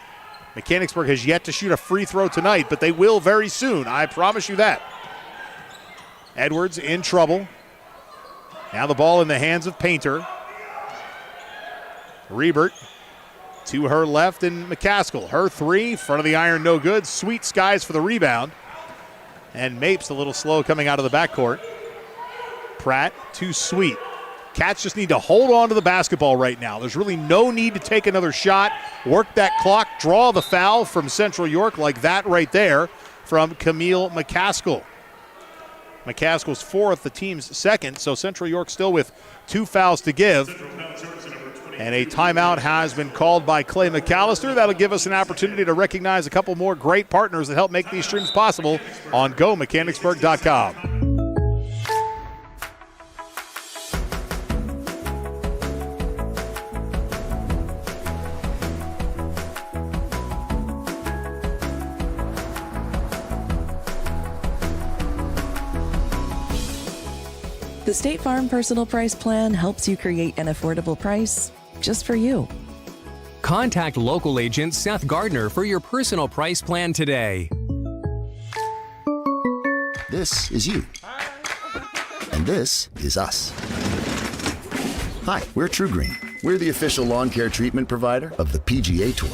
Mechanicsburg has yet to shoot a free throw tonight, but they will very soon. I promise you that. Edwards in trouble. Now the ball in the hands of Painter. Rebert to her left and McCaskill. Her 3, front of the iron, no good. Sweet skies for the rebound. And Mapes a little slow coming out of the backcourt. Pratt to Sweet. Cats just need to hold on to the basketball right now. There's really no need to take another shot, work that clock, draw the foul from Central York like that right there from Camille McCaskill. McCaskill's 4th, the team's 2nd, so Central York still with 2 fouls to give. And a timeout has been called by Clay McAllister. That'll give us an opportunity to recognize a couple more great partners that help make these streams possible on GoMechanicsburg.com. The State Farm Personal Price Plan helps you create an affordable price just for you. Contact local agent Seth Gardner for your personal price plan today. This is you. And this is us. Hi, we're True Green. We're the official lawn care treatment provider of the PGA Tour.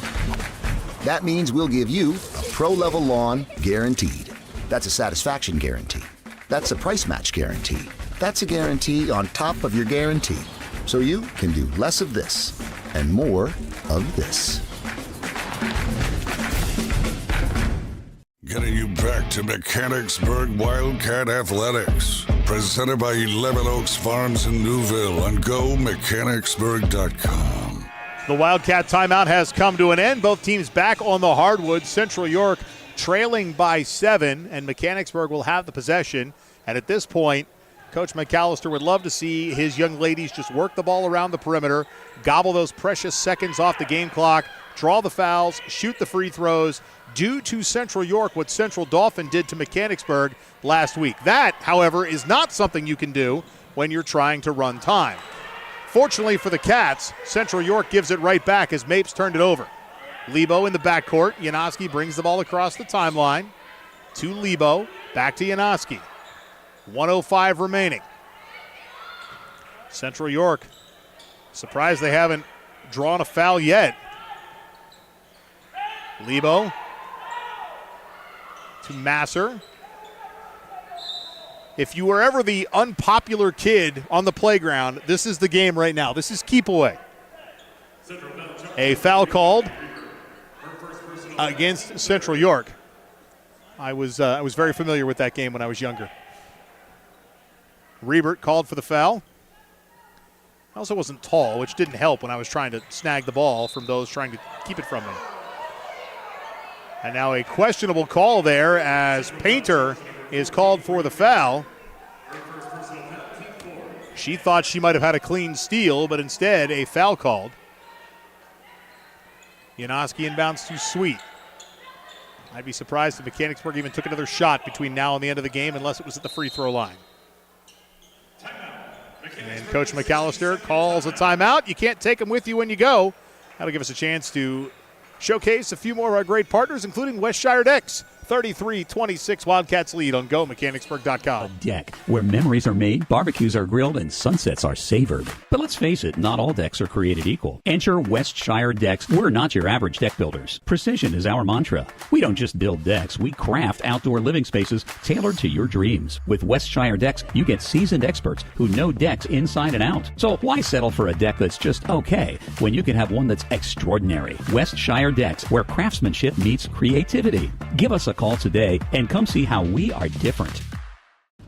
That means we'll give you a pro-level lawn guaranteed. That's a satisfaction guarantee. That's a price match guarantee. That's a guarantee on top of your guarantee. So you can do less of this and more of this. Getting you back to Mechanicsburg Wildcat Athletics. Presented by 11 Oaks Farms in Newville on GoMechanicsburg.com. The Wildcat timeout has come to an end. Both teams back on the hardwood. Central York trailing by 7, and Mechanicsburg will have the possession. And at this point, Coach McAllister would love to see his young ladies just work the ball around the perimeter, gobble those precious seconds off the game clock, draw the fouls, shoot the free throws, do to Central York what Central Dauphin did to Mechanicsburg last week. That, however, is not something you can do when you're trying to run time. Fortunately for the Cats, Central York gives it right back as Mapes turned it over. Lebo in the backcourt. Janoski brings the ball across the timeline to Lebo, back to Janoski. 1:05 remaining. Central York, surprised they haven't drawn a foul yet. Lebo to Masser. If you were ever the unpopular kid on the playground, this is the game right now. This is keep away. A foul called against Central York. I was very familiar with that game when I was younger. Rebert called for the foul. I also wasn't tall, which didn't help when I was trying to snag the ball from those trying to keep it from me. And now a questionable call there as Painter is called for the foul. She thought she might have had a clean steal, but instead a foul called. Janoski inbounds to Sweet. I'd be surprised if Mechanicsburg even took another shot between now and the end of the game unless it was at the free throw line. And Coach McAllister calls a timeout. You can't take them with you when you go. That'll give us a chance to showcase a few more of our great partners, including Westshire Decks. 33-26 Wildcats lead on GoMechanicsburg.com. Deck, where memories are made, barbecues are grilled, and sunsets are savored. But let's face it, not all decks are created equal. Enter Westshire Decks. We're not your average deck builders. Precision is our mantra. We don't just build decks, we craft outdoor living spaces tailored to your dreams. With Westshire Decks, you get seasoned experts who know decks inside and out. So why settle for a deck that's just okay when you can have one that's extraordinary? Westshire Decks, where craftsmanship meets creativity. Give us a call today and come see how we are different.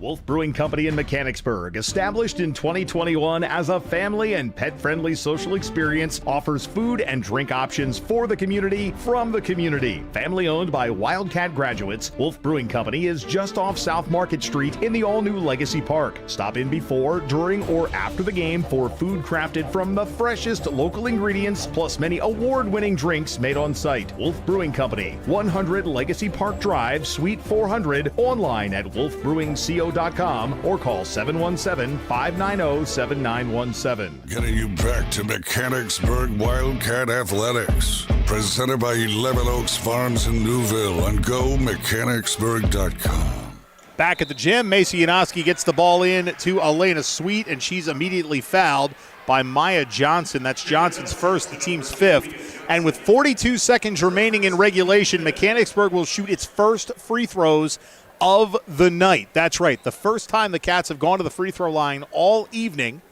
Wolf Brewing Company in Mechanicsburg, established in 2021 as a family and pet-friendly social experience, offers food and drink options for the community from the community. Family owned by Wildcat graduates, Wolf Brewing Company is just off South Market Street in the all-new Legacy Park. Stop in before, during, or after the game for food crafted from the freshest local ingredients, plus many award-winning drinks made on site. Wolf Brewing Company, 100 Legacy Park Drive, Suite 400, online at wolfbrewingco.com or call 717-590-7917. Getting you back to Mechanicsburg Wildcat Athletics. Presented by 11 Oaks Farms in Newville on GoMechanicsburg.com. Back at the gym, Macy Janoski gets the ball in to Elena Sweet, and she's immediately fouled by Maya Johnson. That's Johnson's first, the team's fifth. And with 42 seconds remaining in regulation, Mechanicsburg will shoot its first free throws of the night. That's right, the first time the Cats have gone to the free throw line all evening.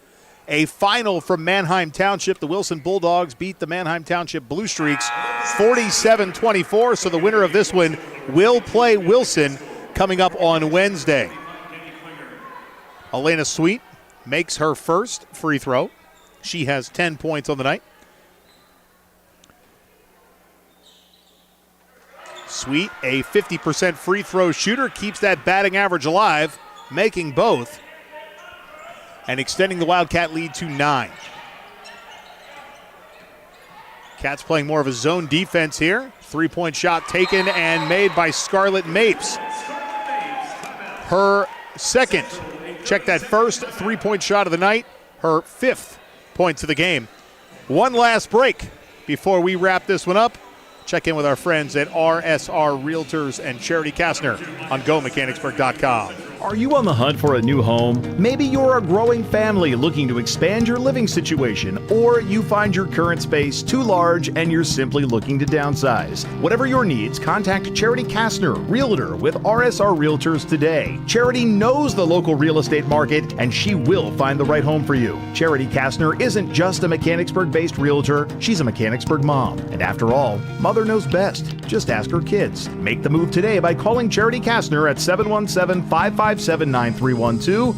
A final from Manheim Township. The Wilson Bulldogs beat the Manheim Township Blue Streaks 47-24, so the winner of this one will play Wilson coming up on Wednesday. Elena Sweet makes her first free throw. She has 10 points on the night. Sweet, a 50% free throw shooter, keeps that batting average alive, making both, and extending the Wildcat lead to 9. Cats playing more of a zone defense here. Three-point shot taken and made by Scarlett Mapes. Her second, check that first three-point shot of the night, her 5th points of the game. One last break before we wrap this one up. Check in with our friends at RSR Realtors and Charity Kastner on GoMechanicsburg.com. Are you on the hunt for a new home? Maybe you're a growing family looking to expand your living situation, or you find your current space too large and you're simply looking to downsize. Whatever your needs, contact Charity Kastner, Realtor with RSR Realtors today. Charity knows the local real estate market, and she will find the right home for you. Charity Kastner isn't just a Mechanicsburg-based realtor, she's a Mechanicsburg mom. And after all, mother knows best. Just ask her kids. Make the move today by calling Charity Kastner at 717-557-9312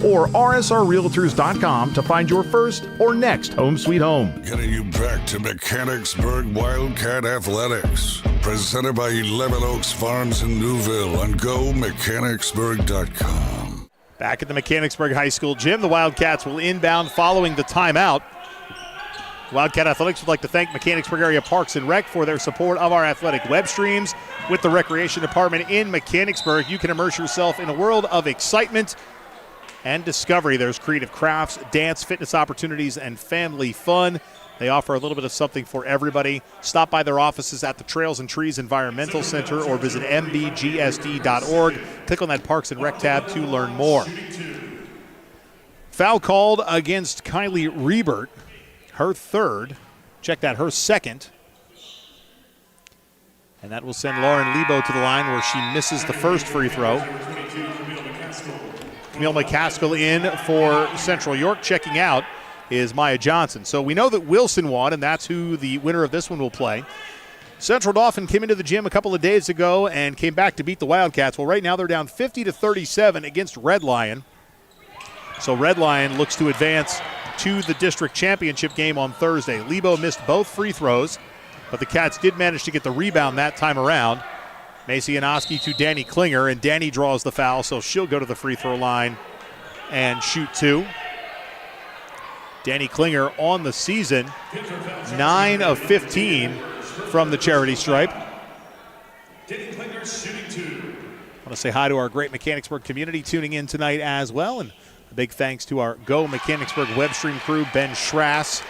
or rsrrealtors.com to find your first or next home sweet home. Getting you back to Mechanicsburg Wildcat Athletics. Presented by 11 Oaks Farms in Newville on GoMechanicsburg.com. Back at the Mechanicsburg High School gym, the Wildcats will inbound following the timeout. Wildcat Athletics would like to thank Mechanicsburg Area Parks and Rec for their support of our athletic web streams. With the Recreation Department in Mechanicsburg, you can immerse yourself in a world of excitement and discovery. There's creative crafts, dance, fitness opportunities, and family fun. They offer a little bit of something for everybody. Stop by their offices at the Trails and Trees Environmental Center or visit mbgsd.org. Click on that Parks and Rec tab to learn more. Foul called against Kylie Riebert. Her third, check that, her second. And that will send Lauren Lebo to the line where she misses the first free throw. Camille McCaskill in for Central York. Checking out is Maya Johnson. So we know that Wilson won, and that's who the winner of this one will play. Central Dauphin came into the gym a couple of days ago and came back to beat the Wildcats. Well, right now they're down 50-37 against Red Lion. So Red Lion looks to advance to the district championship game on Thursday. Lebo missed both free throws, but the Cats did manage to get the rebound that time around. Macy Anoski to Danny Klinger, and Danny draws the foul, so she'll go to the free throw line and shoot 2. Danny Klinger on the season, 9 of 15 from the charity stripe. Danny Klinger shooting 2. I want to say hi to our great Mechanicsburg community tuning in tonight as well, and a big thanks to our Go Mechanicsburg web stream crew, Ben Schrass,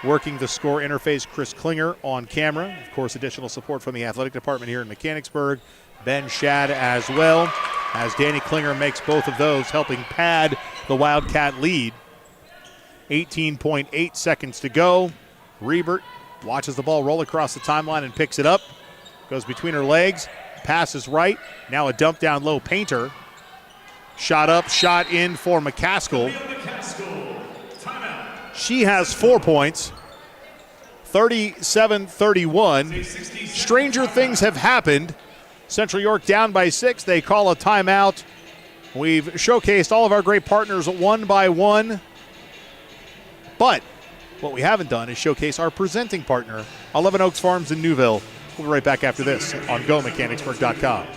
working the score interface, Chris Klinger on camera. Of course, additional support from the athletic department here in Mechanicsburg. Ben Shad as well, as Danny Klinger makes both of those, helping pad the Wildcat lead. 18.8 seconds to go. Rebert watches the ball roll across the timeline and picks it up. Goes between her legs, passes right. Now a dump down low, Painter. Shot up, shot in for McCaskill. She has 4 points, 37-31. Stranger things have happened. Central York down by 6. They call a timeout. We've showcased all of our great partners one by one. But what we haven't done is showcase our presenting partner, 11 Oaks Farms in Newville. We'll be right back after this on GoMechanicsburg.com.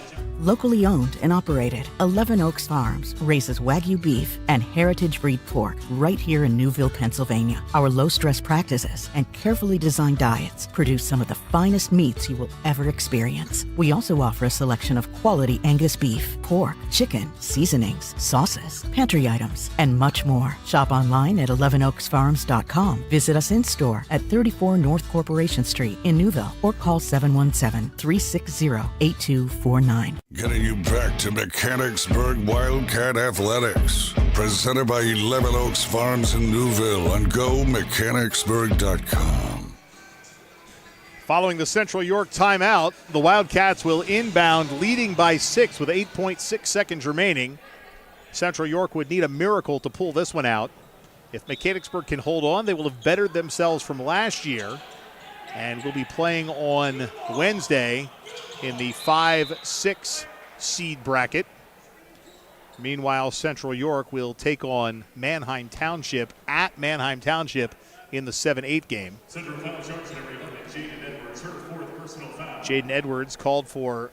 Locally owned and operated, 11 Oaks Farms raises Wagyu beef and heritage breed pork right here in Newville, Pennsylvania. Our low-stress practices and carefully designed diets produce some of the finest meats you will ever experience. We also offer a selection of quality Angus beef, pork, chicken, seasonings, sauces, pantry items, and much more. Shop online at 11oaksfarms.com. Visit us in-store at 34 North Corporation Street in Newville or call 717-360-8249. Getting you back to Mechanicsburg Wildcat Athletics. Presented by 11 Oaks Farms in Newville on GoMechanicsburg.com. Following the Central York timeout, the Wildcats will inbound leading by 6 with 8.6 seconds remaining. Central York would need a miracle to pull this one out. If Mechanicsburg can hold on, they will have bettered themselves from last year and will be playing on Wednesday in the 5-6 seed bracket. Meanwhile, Central York will take on Manheim Township at Manheim Township in the 7-8 game. Jaden Edwards called for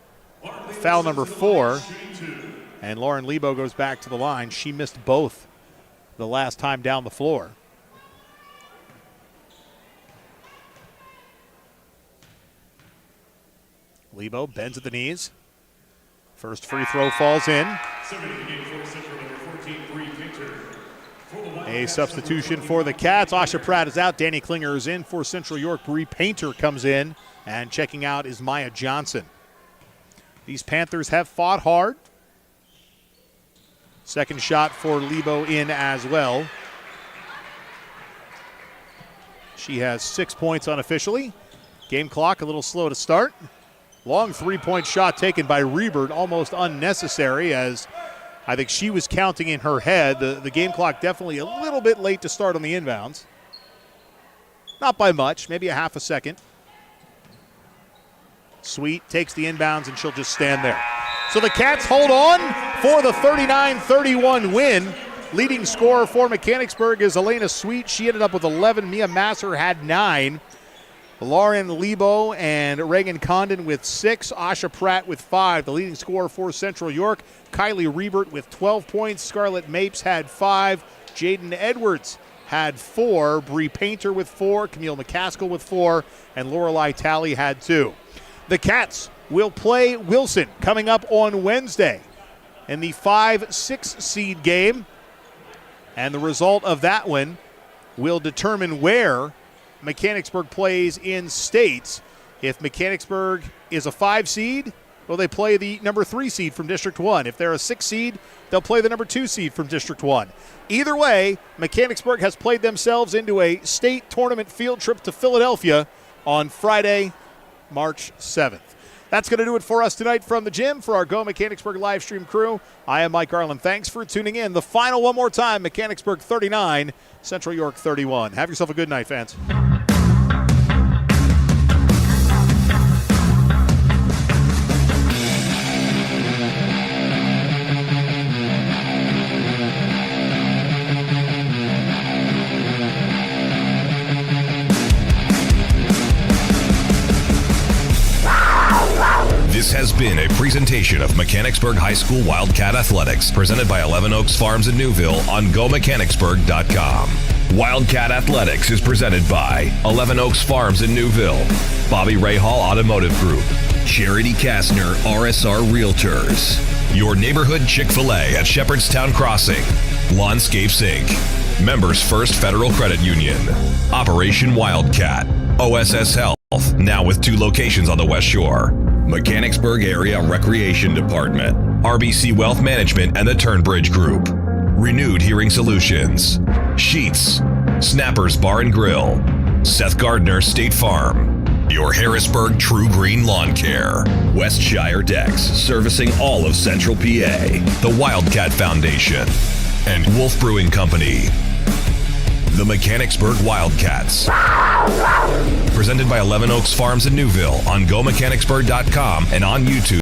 foul number 4, and Lauren Lebo goes back to the line. She missed both the last time down the floor. Lebo bends at the knees. First free throw falls in. A substitution for the Cats. Asha Pratt is out. Danny Klinger is in for Central York. Bree Painter comes in, and checking out is Maya Johnson. These Panthers have fought hard. Second shot for Lebo in as well. She has 6 points unofficially. Game clock a little slow to start. Long three-point shot taken by Rebert, almost unnecessary, as I think she was counting in her head. The game clock definitely a little bit late to start on the inbounds. Not by much, maybe a half a second. Sweet takes the inbounds, and she'll just stand there. So the Cats hold on for the 39-31 win. Leading scorer for Mechanicsburg is Elena Sweet. She ended up with 11. Mia Masser had 9. Lauren Lebo and Reagan Condon with 6. Asha Pratt with 5. The leading scorer for Central York, Kylie Rebert with 12 points. Scarlett Mapes had 5. Jaden Edwards had 4. Bree Painter with 4. Camille McCaskill with 4. And Lorelei Talley had 2. The Cats will play Wilson coming up on Wednesday in the 5-6 seed game. And the result of that one will determine where Mechanicsburg plays in states. If Mechanicsburg is a 5 seed, well, they play the number 3 seed from District 1. If they're a 6 seed, they'll play the number 2 seed from District 1. Either way, Mechanicsburg has played themselves into a state tournament field trip to Philadelphia on Friday, March 7th. That's going to do it for us tonight from the gym. For our Go Mechanicsburg live stream crew, I am Mike Garland. Thanks for tuning in. The final one more time, Mechanicsburg 39, Central York 31. Have yourself a good night, fans. This has been a presentation of Mechanicsburg High School Wildcat Athletics, presented by 11 Oaks Farms in Newville on GoMechanicsburg.com. Wildcat Athletics is presented by 11 Oaks Farms in Newville, Bobby Ray Hall Automotive Group, Charity Kastner RSR Realtors, your neighborhood Chick-fil-A at Shepherdstown Crossing, Lawnscapes Inc., Members First Federal Credit Union, Operation Wildcat, OSS Health, now with 2 locations on the West Shore, Mechanicsburg Area Recreation Department, RBC Wealth Management and the Turnbridge Group, Renewed Hearing Solutions, Sheets, Snappers Bar and Grill, Seth Gardner State Farm, your Harrisburg True Green Lawn Care, Westshire Decks, servicing all of Central PA, the Wildcat Foundation, and Wolf Brewing Company. The Mechanicsburg Wildcats. Presented by 11 Oaks Farms in Newville on GoMechanicsburg.com and on YouTube.